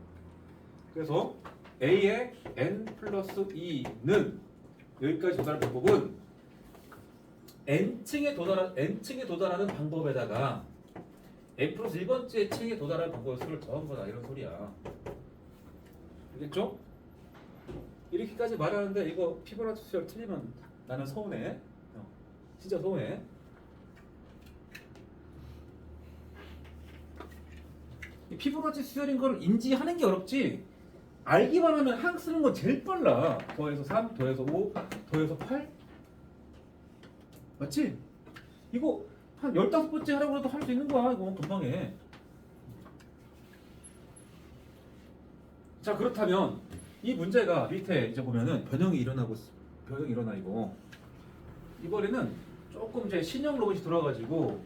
그래서 A의 n 플러스 2는 여기까지 도달하는 방법은 n층에 도달하는 방법에다가 n 플러스 1번째 층에 도달하는 방법의 수를 더한 거다, 이런 소리야. 알겠죠? 이렇게까지 말하는데 이거 피보나치 수열 틀리면 나는 서운해. 진짜 서운해. 이 피보나치 수열인 걸 인지하는 게 어렵지. 알기만 하면 항 쓰는 건 제일 빨라. 더해서 3, 더해서 5, 더해서 8. 맞지? 이거 한 15번째 하라고 해도 할 수 있는 거야. 이거 금방 해. 자, 그렇다면 이 문제가 밑에 이제 보면은 변형이 일어나 이거. 이번에는 조금 이제 신형 로봇이 들어와가지고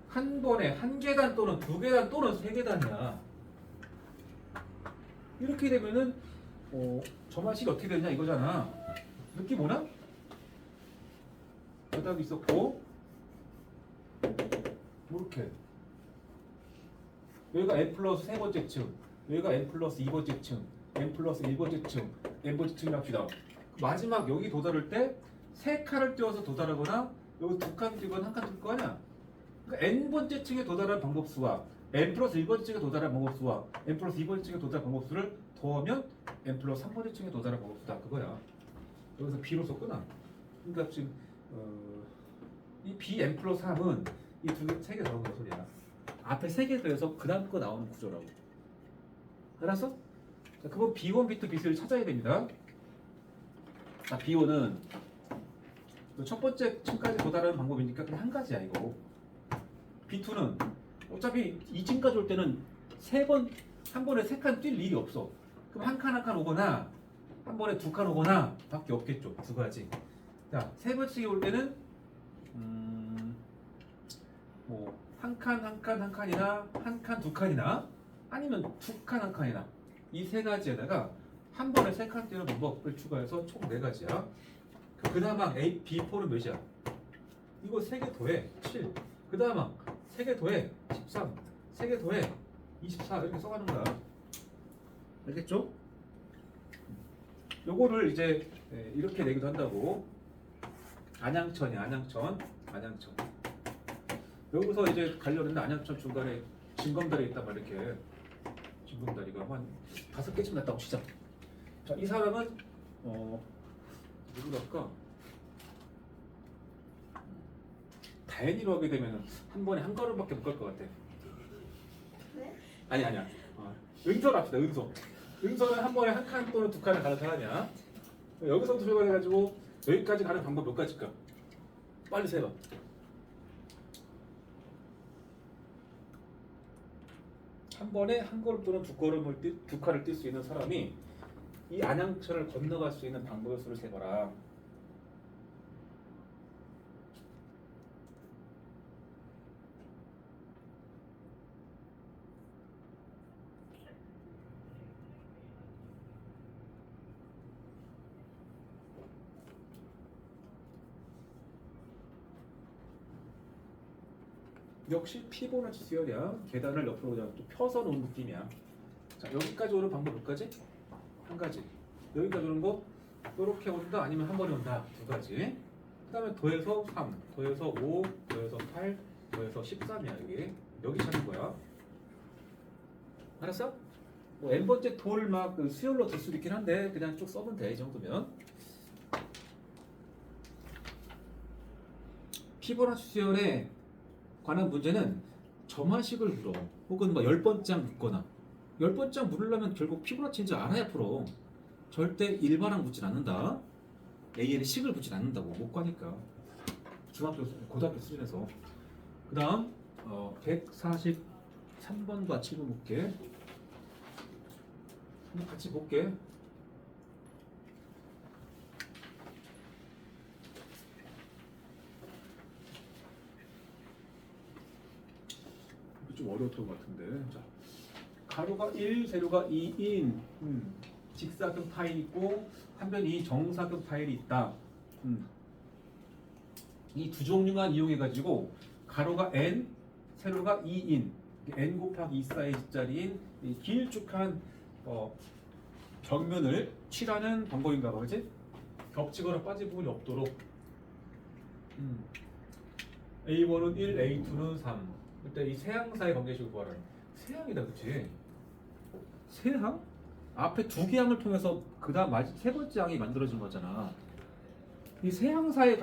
한 번에 한 계단 또는 두 계단 또는 세 계단이야. 이렇게 되면은 점화식이 어떻게 되냐 이거잖아. 느낌 오나? 바닥이 있었고 이렇게 여기가 n 플러스 세 번째 층, 여기가 n 플러스 2번째 층, n 플러스 1번째 층, n번째 층이라 합시다. 마지막 여기 도달할 때 세 칸을 띄워서 도달하거나 여기 두 칸 띄거나 한 칸 띄울 거 아니야. 그러니까 n번째 층에 도달할 방법수와 n 플러스 1번째 층에 도달할 방법수와 n 플러스 2번째 층에 도달할 방법수를 더하면 n 플러스 3번째 층에 도달할 방법수다 그거야. 여기서 b로서 끊어. 그러니까 지금 이 b n 플러스 3은 이 두 개, 세 개 더한 거 소리야. 앞에 세 개 더해서 그 다음 거 나오는 구조라고. 알았어? 자, 그럼 b1, b2, b3를 찾아야 됩니다. 자, b1은 첫 번째 층까지 도달하는 방법이니까 그냥 한 가지야 이거. B2는 어차피 2층까지 올 때는 한 번에 세 칸 뛸 일이 없어. 그럼 한 칸 한 칸 오거나 한 번에 두 칸 오거나 밖에 없겠죠. 두 가지. 자, 세 번째 올 때는 뭐 한 칸 한 칸 한 칸이나 한 칸 두 칸이나 아니면 두 칸 한 칸이나 이 세 가지에다가 한 번에 세 칸 뛰는 방법을 추가해서 총 네 가지야. 그 다음에 A, B4는 몇이야? 이거 3개 더해 7. 그 다음에 3개 더해 13. 3개 더해 24 이렇게 써가는 거야. 알겠죠? 요거를 이제 이렇게 내기도 한다고. 안양천이야 안양천. 여기서 이제 가려는데 안양천 중간에 진검다리 있단 말이야 이렇게. 진검다리가 한 5개쯤 났다고 치자. 자, 이 사람은 누구랄까? 다행히로 하게 되면 한 번에 한 걸음밖에 못 갈 것 같아. 네? 아니야. 은서 합시다. 은서는 한 번에 한 칸 또는 두 칸을 가는 사람이야. 여기서부터 출발해가지고 여기까지 가는 방법 몇 가지일까? 빨리 세봐. 한 번에 한 걸음 또는 두 칸을 뛸 수 있는 사람이 이 안양천을 건너갈 수 있는 방법의 수를 세봐라. 역시 피보나치 수열이야. 계단을 옆으로 그냥 또 펴서 놓은 느낌이야. 자, 여기까지 오는 방법 몇 가지? 한 가지. 여기까지 오는 거 이렇게 온다 아니면 한 번에 온다 두 가지. 그 다음에 더해서 3, 더해서 5, 더해서 8, 더해서 13이야 여기 찾는 거야. 알았어? 뭐 n번째 돌 막 수열로 들 수도 있긴 한데 그냥 쭉 써면 돼 이 정도면. 피보나치 수열에 관한 문제는 점화식을 물어. 혹은 뭐 10번장 묻거나 10번장 물으려면 결국 피보나치인지 알아야 풀어. 절대 일반항 묻진 않는다. AN에 식을 붙진 않는다고 못 가니까. 고등학교 수준에서. 그 다음 143번과 7번 볼게. 한번 같이 볼게. 좀 어려웠던 것 같은데. 자, 가로가 1, 세로가 2인 직사각 타일이 있고 한변이 정사각 타일이 있다. 이 두 종류만 이용해가지고 가로가 n, 세로가 2인 n 곱하기 2 사이즈짜리인 이 길쭉한 벽면을 칠하는 방법인가 봐, 그렇지? 겹치거나 빠진 부분이 없도록. A1은 1, A2는 3. 일단 이 세항사의 관계식을 구하라. 세항이다, 그렇지? 세항? 앞에 두 개 항을 통해서 그다음 세 번째 항이 만들어진 거잖아. 이 세항사의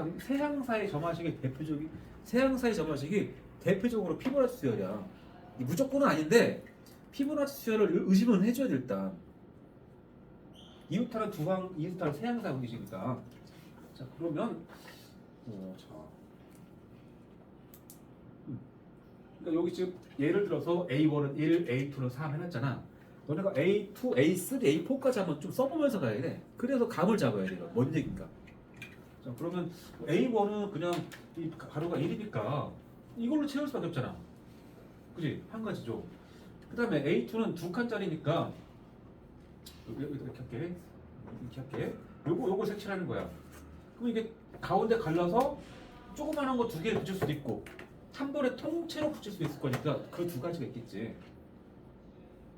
점화식이 대표적으로 피보나치 수열이야. 무조건은 아닌데 피보나치 수열을 의심은 해줘야 돼 일단. 이웃타는 이웃타는 세항사 관계식이니까. 자, 그러면 그러니까 여기 지금 예를 들어서 A1은 1, A2는 3 해놨잖아. 너네가 A2, A3, A4까지 한번 좀 써보면서 가야 돼. 그래서 감을 잡아야 돼. 뭔 얘기인가. 자, 그러면 A1은 그냥 이 가로가 1이니까 이걸로 채울 수밖에 없잖아. 그지? 한 가지죠. 그 다음에 A2는 두 칸짜리니까 이렇게 할게. 이렇게 할게. 요거 색칠하는 거야. 그럼 이게 가운데 갈라서 조그만한 거 두 개를 붙일 수도 있고 한 번에 통째로 붙일 수도 있을 거니까 그 두 가지가 있겠지.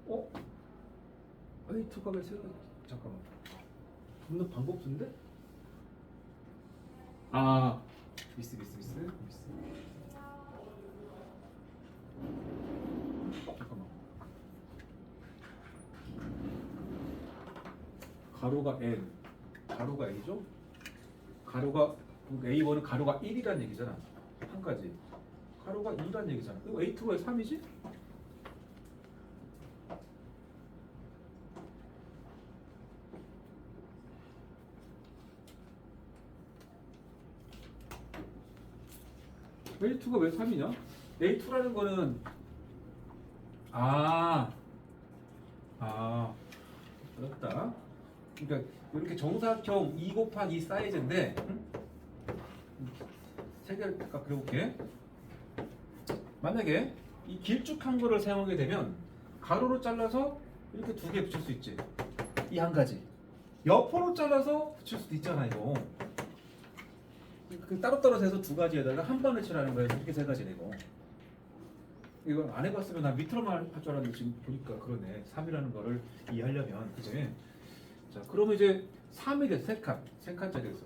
어? A2가 왜 세 가지? 잠깐만. 붙는 방법 쓴데? 아, 미스. 잠깐만. 가로가 n, 가로가 a죠? 가로가 A1은 가로가 1이란 얘기잖아. 한 가지. 가로가 2란 얘기잖아. 그리고 A2가 왜 3이지? A2가 왜 3이냐? A2라는 거는 어렵다. 그러니까 이렇게 정사각형 2 곱하기 2 사이즈인데 세 개를 잠깐 그려볼게. 만약에 이 길쭉한 거를 사용하게 되면 가로로 잘라서 이렇게 두 개 붙일 수 있지. 이 한 가지. 옆으로 잘라서 붙일 수도 있잖아 이거. 그 따로따로 해서 두 가지에다가 한 번에 칠하는 거야. 이렇게 세 가지 되고. 이거 안 해봤으면 난 밑으로만 할 줄 알았는데 지금 보니까 그러네. 3이라는 거를 이해하려면 그지? 자, 그러면 이제 3이 돼. 3칸. 3칸짜리 됐어.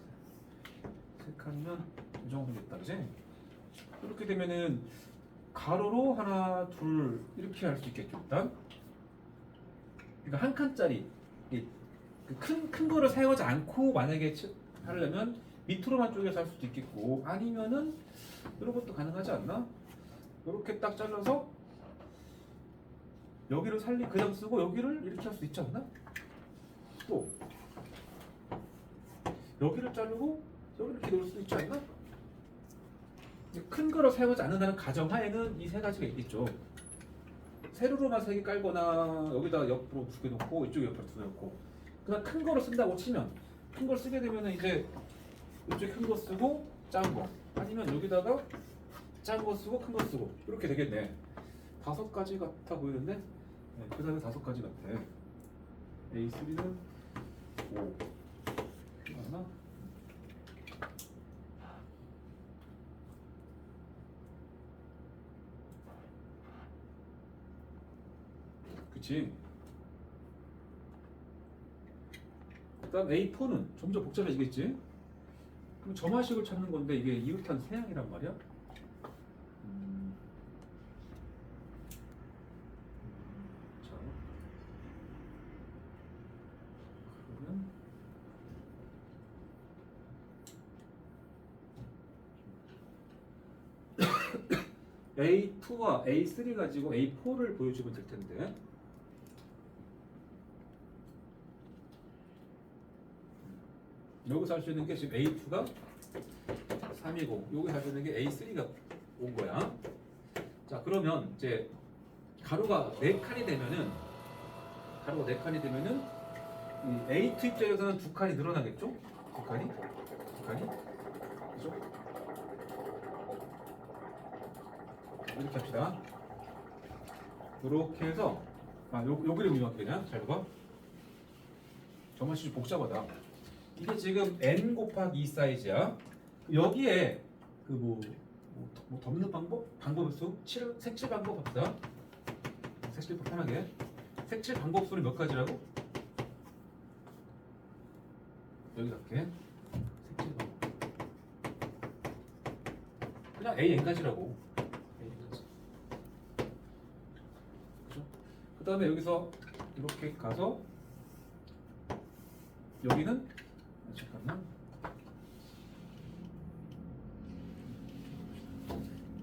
3칸이면 이 정도 됐다. 그지? 이렇게 되면은 가로로 하나, 둘 이렇게 할 수 있겠죠. 일단. 그러니까 한 칸짜리 큰 거를 사용하지 않고 만약에 하려면 밑으로만 쪼개서 할 수도 있겠고 아니면은 이런 것도 가능하지 않나? 이렇게 딱 잘라서 여기를 그냥 쓰고 여기를 이렇게 할 수 있지 않나? 또 여기를 자르고 여기를 이렇게 놓을 수 있지 않나? 큰 거를 사용하지 않는다는 가정하에는 이 세 가지가 있겠죠. 세로로만 세 개 깔거나 여기다 옆으로 두 개 놓고 이쪽에 옆으로 두 개 놓고 그냥 큰 거를 쓴다고 치면 큰 걸 쓰게 되면 이제 이쪽에 큰 거 쓰고 작은 거 아니면 여기다가 작은 거 쓰고 큰 거 쓰고 이렇게 되겠네. 5가지 같아 보이는데 네, 그 다음에 5가지 같아. A3는 5 하나 그치? 그 다음 A4는 점점 복잡해지겠지? 그럼 점화식을 찾는 건데 이게 이웃한 세양이란 말이야? 자, 그러면 A2와 A3 가지고 A4를 보여주면 될 텐데 여기서 할 수 있는 게 지금 A2가 3이고 여기서 할 수 있는 게 A3가 온 거야. 자, 그러면 이제 가로가 4칸이 되면은 이 A2 입장에서는 2칸이 늘어나겠죠? 2칸이? 그죠? 이렇게 합시다. 이렇게 해서 요 그림 이렇게 그냥 잘 봐. 정말 진짜 복잡하다. 이게 지금 n 곱하기 2 사이즈야. 여기에 그 뭐 덮는 방법의 수, 색칠 방법 합시다. 색칠 편하게. 색칠 방법 수는 몇 가지라고? 여기 갈게. 색칠 방법. 그냥 AN까지라고. AN까지. 그죠? 그 다음에 여기서 이렇게 가서 여기는 잠깐만.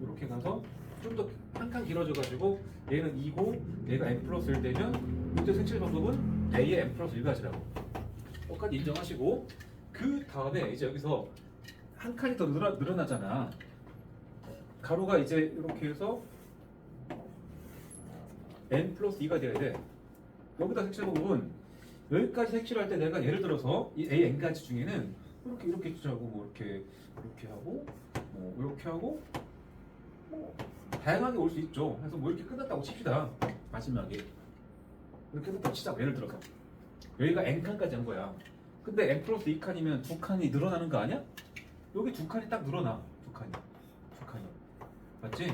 이렇게 가서 좀 더 한 칸 길어져가지고 얘는 2고 얘가 n 플러스 1 되면 문제 색칠 방법은 a의 n 플러스 1가지라고 똑같이 인정하시고 그 다음에 이제 여기서 한 칸이 더 늘어나잖아. 가로가 이제 이렇게 해서 n 플러스 2가 돼야 돼. 여기다 색칠 방법은 여기까지 색칠할 때 내가 예를 들어서 이 a n가지 중에는 이렇게 색칠하고 뭐 이렇게 하고 뭐 이렇게 하고 뭐 다양하게 올 수 있죠. 그래서 뭐 이렇게 끝났다고 칩시다. 마지막에 이렇게 끝났다고 치자고. 예를 들어서 여기가 n칸까지 한 거야. 근데 n 플러스 2칸이면 두 칸이 늘어나는 거 아니야? 여기 두 칸이 딱 늘어나. 두 칸이 맞지?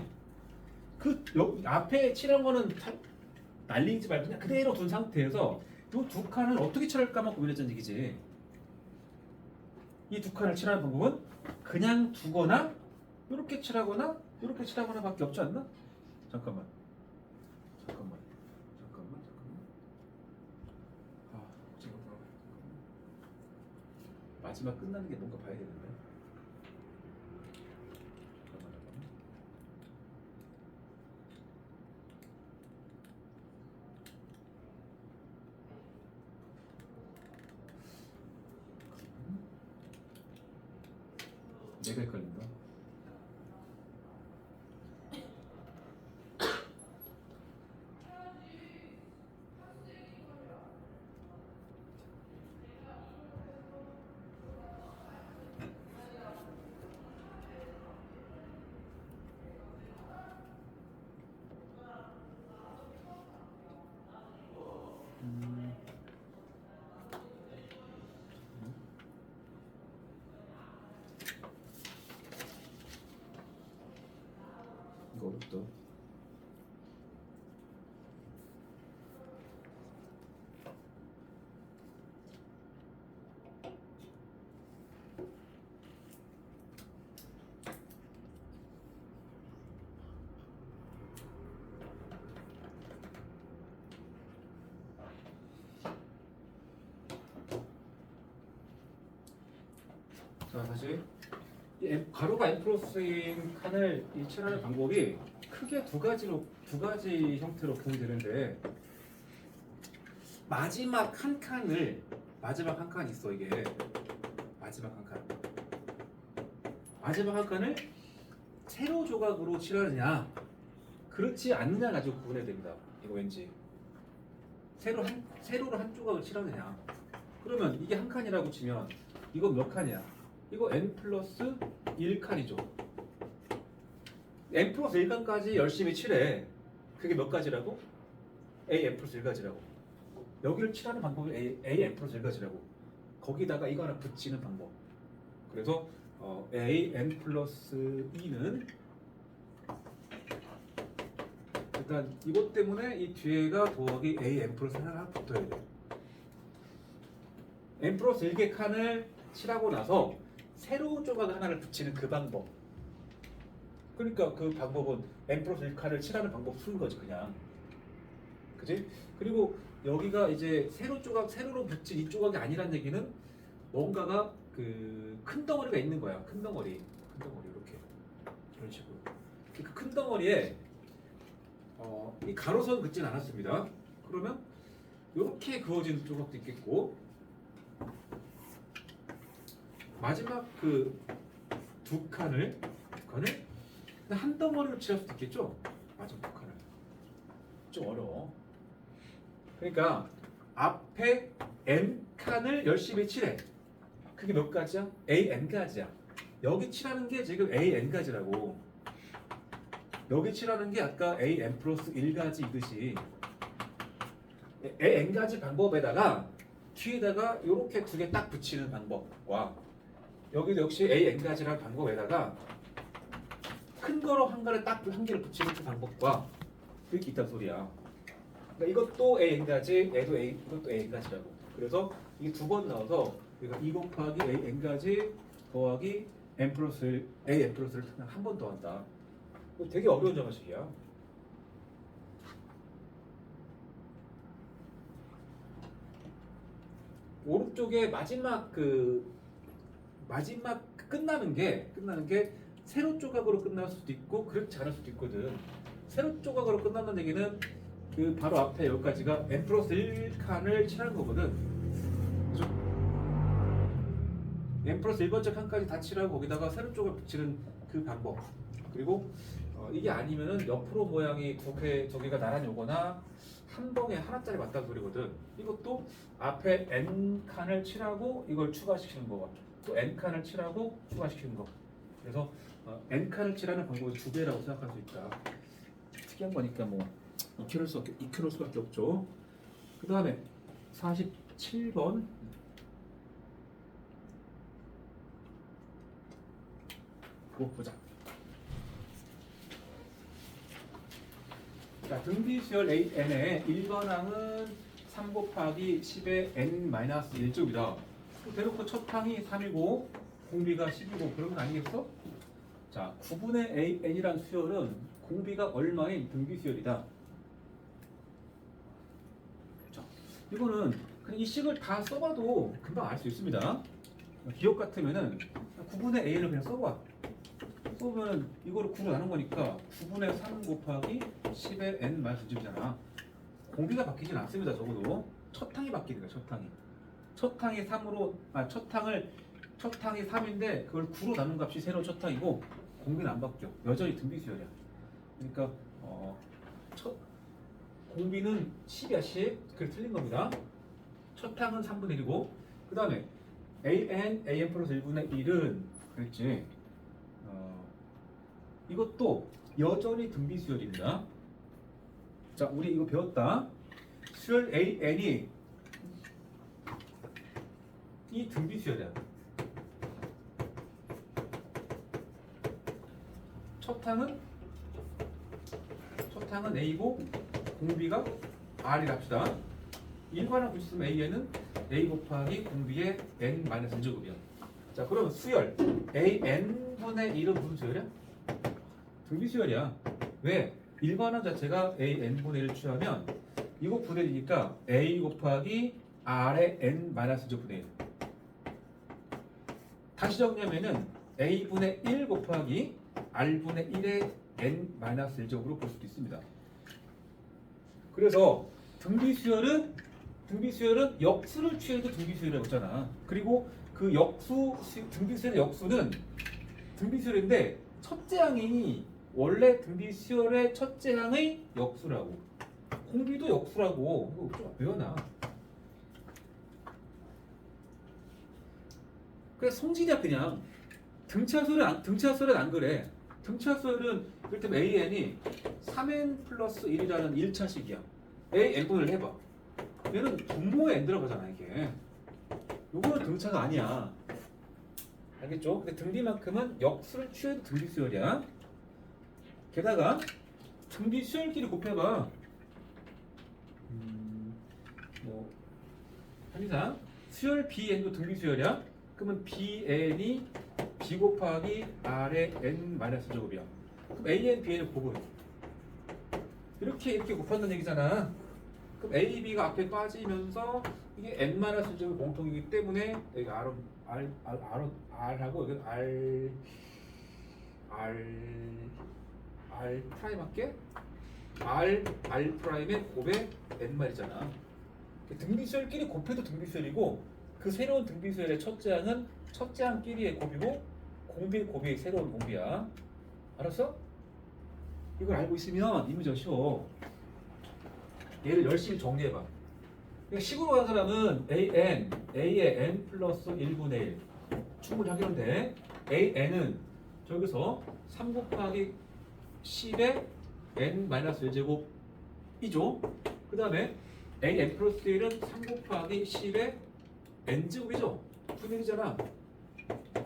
그 여기 앞에 칠한 거는 날리지 말고 그냥 그대로 둔 상태에서 이 두 칸을 어떻게 칠할까만 고민했던 얘기지. 이 두 칸을 칠하는 방법은 그냥 두거나 이렇게 칠하거나 이렇게 칠하거나밖에 없지 않나? 잠깐만. 아, 지금 마지막 끝나는 게 뭔가 봐야 되는데. 잠깐만. 내가 헷갈린다. 이거 어렵다. 자, 다시 이 가로가 n 플러스인 칸을 이 칠하는 방법이 크게 두 가지 형태로 구분되는데 마지막 한 칸 있어. 이게 마지막 한 칸을 세로 조각으로 칠하느냐 그렇지 않느냐 가지고 구분해야 됩니다. 이거 왠지 세로로 한 조각을 칠하느냐. 그러면 이게 한 칸이라고 치면 이건 몇 칸이야? 이거 n 플러스 1칸이죠. n 플러스 1칸까지 열심히 칠해. 그게 몇 가지라고? a n 플러스 1가지라고. 여기를 칠하는 방법이 a n 플러스 1가지라고. 거기다가 이거 하나 붙이는 방법. 그래서 a n 플러스 2는 일단 이것 때문에 이 뒤에가 더하기 a n 플러스 하나 붙어야 돼. n 플러스 1개 칸을 칠하고 나서 세로 조각 하나를 붙이는 그 방법. 그러니까 그 방법은 n 플러스 1칸을 칠하는 방법 쓰는 거지 그냥. 그지? 그리고 여기가 이제 세로로 붙인 이 조각이 아니란 얘기는 뭔가가 그 큰 덩어리가 있는 거야. 큰 덩어리 이렇게 이런 식으로. 그 큰 덩어리에 이 가로선 긋진 않았습니다. 그러면 이렇게 그어진 조각도 있겠고. 마지막 그 두 칸을 한 덩어리로 칠할 수도 있겠죠? 마지막 두 칸을 좀 어려워. 그러니까 앞에 n 칸을 열심히 칠해. 그게 몇 가지야? a n 가지야. 여기 칠하는 게 지금 a n 가지라고. 여기 칠하는 게 아까 a n 플러스 1가지이듯이 a n 가지 방법에다가 뒤에다가 이렇게 두 개 딱 붙이는 방법과 여기도 역시 a n 가지라는 방법에다가 큰 거로 한 개를 붙이는 그 방법과 이렇게 있단 소리야. 그러니까 이것도 a n 가지, 이것도 a n 가지라고. 그래서 이게 두 번 나와서 그러니까 2 곱하기 a n 가지 더하기 n 플러스 a n 플러스를 한 번 더 한다. 이거 되게 어려운 정식이야. 오른쪽에 마지막 끝나는 게 세로 조각으로 끝날 수도 있고 그렇지 않을 수도 있거든. 세로 조각으로 끝난다는 얘기는 그 바로 앞에 여기까지가 n 플러스 1칸을 칠하는 거거든. 그죠? n 플러스 1번째 칸까지 다 칠하고 거기다가 세로 조각 붙이는 그 방법. 그리고 이게 아니면은 옆으로 모양이 두 개가 나란히 오거나 한 덩에 하나짜리 맞다는 소리거든. 이것도 앞에 n 칸을 칠하고 이걸 추가시키는 거. 또 n 칸을 칠하고 추가시키는 거. 그래서 n칸을 칠하는 방법이 두 개라고 생각할 수 있다. 특이한 거니까 뭐 익혀놓을 수밖에 없죠. 그 다음에 47번 그거 보자. 자, 등비수열 n의 1번항은 3 곱하기 10의 n-1제곱이다. 대놓고 첫 항이 3이고 공비가 10이고 그런 건 아니겠어? 자, 9분의 n이란 수열은 공비가 얼마인 등비수열이다. 자, 이거는 그냥 이 식을 다 써봐도 금방 알 수 있습니다. 기억 같으면은 9분의 a를 그냥 써봐. 써보면 이거를 9로 나눈 거니까 9분의 3 곱하기 10의 n-1제곱이잖아. 공비가 바뀌진 않습니다. 적어도 첫 항이 바뀌는 거야. 첫 항이 3으로 첫 항이 3인데 그걸 9로 나눈 값이 새로운 첫 항이고 공비는 안 바뀌어. 여전히 등비수열이야. 그러니까 공비는 10이야 10. 그게 틀린 겁니다. 첫 항은 3분의 1이고 그 다음에 an 플러스 1분의 1은 그랬지. 이것도 여전히 등비수열입니다. 자, 우리 이거 배웠다. 수열 an이 이 등비수열이야. 첫 항은 a고 공비가 r이라 합시다. 일반항 구시스템 a에는 a 곱하기 공비의 n-1제곱이야. 자, 그럼 수열 an분의 1은 무슨 수열이야? 등비수열이야. 왜? 일반항 자체가 a-n분의 1을 취하면 이거 분의 1이니까 a 곱하기 r의 n-1제곱분의 1. 다시 정리하면은 a분의 1 곱하기 r분의 1의 n-1제곱으로 볼 수도 있습니다. 그래서 등비수열은 역수를 취해도 등비수열이라고 했잖아. 그리고 그 등비수열의 역수는 등비수열인데 첫째 항이 원래 등비수열의 첫째 항의 역수라고. 공비도 역수라고. 이거 좀 외워놔. 그래서 성질이야 그냥. 등차수열은 안 그래. 등차수열은 이를테면 AN이 3n 플러스 1이라는 1차식이야. AN분을 해봐. 얘는 분모에 n 들어가잖아 이게. 요거는 등차가 아니야. 알겠죠? 근데 등비만큼은 역수를 취해도 등비수열이야. 게다가 등비수열끼리 곱해봐. 뭐 편의상 수열 BN도 등비수열이야. 그러면 BN이 B 곱하기 R의 n-제곱이야. 그럼 AN, BN을 곱은 이렇게 곱한다는 얘기잖아. 그럼 A, B가 앞에 빠지면서 이게 n-제곱이 공통이기 때문에 여기 R하고 여기는 R 프라임 할게. R 프라임의 곱의 n-이잖아. 등비수열끼리 곱해도 등비수열이고 그 새로운 등비수열의 첫째 항은 첫째 항끼리의 곱이고 곱이 새로운 공비야. 알았어? 이걸 알고 있으면 이 문제가 쉬워. 얘를 열심히 정리해봐. 식으로 간 사람은 A의 n 플러스 1분의 1 충분히 하기는 돼. AN은 저기서 3 곱하기 10의 n-1제곱이죠. 그 다음에 AN 플러스 1은 3 곱하기 10의 n제곱이죠. 분일이잖아.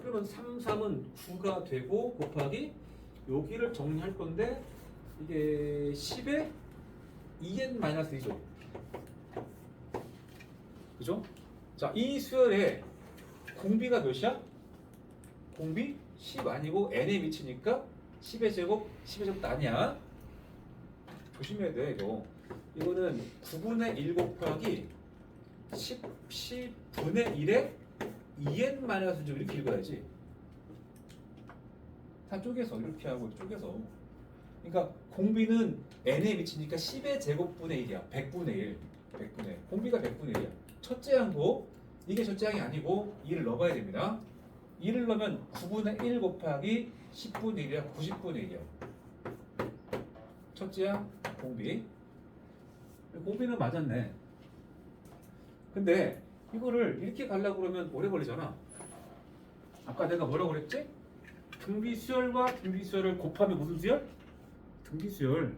그러면 3, 3은 9가 되고 곱하기 여기를 정리할 건데 이게 10의 2n-1죠. 그죠? 자, 이 수열의 공비가 몇이야? 공비 10 아니고 n에 미치니까 10의 제곱도 아니야. 조심해야 돼 이거. 이거는 9분의 1 곱하기 10분의 1의 2n-제곱 이렇게 읽어야지. 다 쪼개서 이렇게 하고 쪼개서. 그러니까 공비는 n에 미치니까 10의 제곱분의 1이야. 100분의 1. 공비가 100분의 1이야. 첫째 항도 이게 첫째 항이 아니고 2를 넣어봐야 됩니다. 2를 넣으면 9분의 1 곱하기 10분의 1이야. 90분의 1이야. 첫째 항 공비. 공비는 맞았네. 근데 이거를 이렇게 가려고 그러면 오래 걸리잖아. 아까 내가 뭐라고 그랬지? 등비수열과 등비수열을 곱하면 무슨 수열? 등비수열.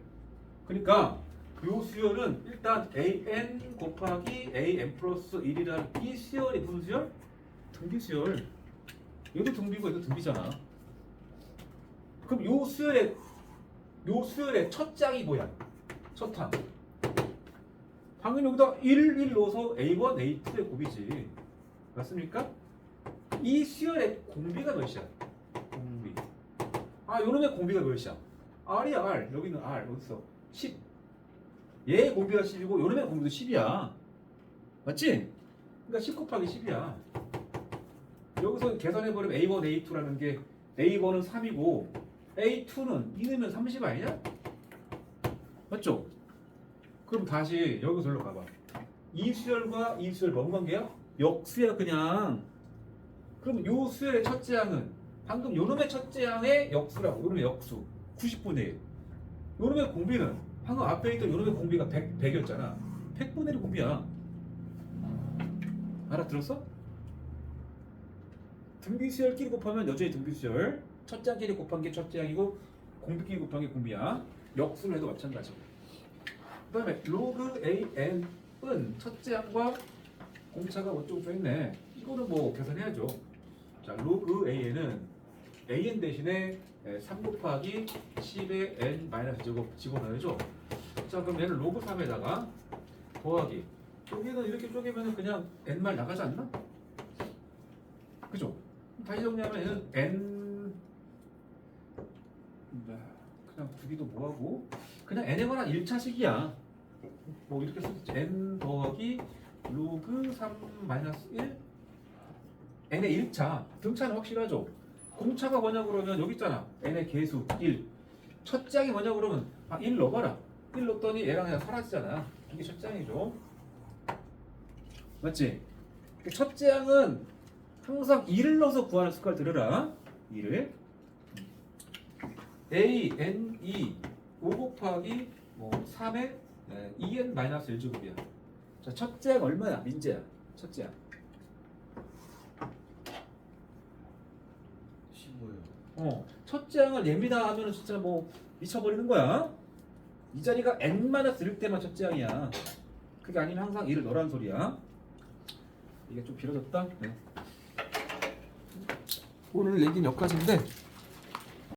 그러니까 요 수열은 일단 an 곱하기 an 플러스 1이라는 이 수열이 무슨 수열? 등비수열. 얘도 등비고 얘도 등비잖아. 그럼 요 수열의 첫 짝이 뭐야? 첫 항. 당연히 여기다 1 넣어서 A1, A2의 곱이지. 맞습니까? 이 수열의 공비가 몇이야? 공비. 아, 요놈의 공비가 몇이야? R이야, R. 여기는 R. 어딨어? 10. 얘의 공비가 10이고 요놈의 공비도 10이야. 맞지? 그러니까 10 곱하기 10이야. 여기서 계산해버리면 A1, A2라는 게 A1은 3이고 A2는 2 넣으면 30 아니냐? 맞죠? 그럼 다시 여기서 일로 가봐. 이 수열과 이 수열 뭔 관계야? 역수야 그냥. 그럼 요 수열의 첫째 항은 방금 요놈의 첫째 항의 역수라고. 요놈의 역수 90분의 1. 요놈의 공비는 방금 앞에 있던 요놈의 공비가 100이었잖아 100분의 1 공비야. 알아들었어? 등비수열끼리 곱하면 여전히 등비수열. 첫째 항끼리 곱한 게 첫째 항이고 공비끼리 곱한 게 공비야. 역수를 해도 마찬가지고. 그 다음에 로그 AN은 첫째 항과 공차가 어쩌고 써있네. 이거는 뭐 계산해야죠. 자, 로그 AN은 AN 대신에 3 곱하기 10의 N 마이너스 제곱 집어넣어야죠. 자, 그럼 얘는 로그 3에다가 더하기. 여기는 이렇게 쪼개면 그냥 N말 나가지 않나? 그죠? 다시 정리하면 얘는 N 그냥 두기도 뭐하고 그냥 N에 관한 1차식이야. 뭐 이렇게 쓰겠지. N 더하기 로그 3 마이너스 1 N의 1차. 등차는 확실하죠. 공차가 뭐냐 그러면 여기 있잖아. N의 개수 1. 첫째 항이 뭐냐 그러면 1 넣어봐라. 1 넣었더니 얘랑 그냥 사라지잖아. 이게 첫째 항이죠. 맞지? 첫째 항은 항상 2를 넣어서 구하는 습관을 들으라. 2를 A, N, E 5 곱하기 뭐 3의 2N 마이너스 1제곱이야. 자, 첫째 항 얼마야? 민재야. 첫째 항 15요. 첫째 항을 예민하 하면은 진짜 뭐 미쳐버리는 거야. 이 자리가 N-1일 때만 첫째 항이야. 그게 아니면 항상 2를 넣으라는 소리야. 이게 좀 길어졌다. 네. 오늘 얘기는 여기까지인데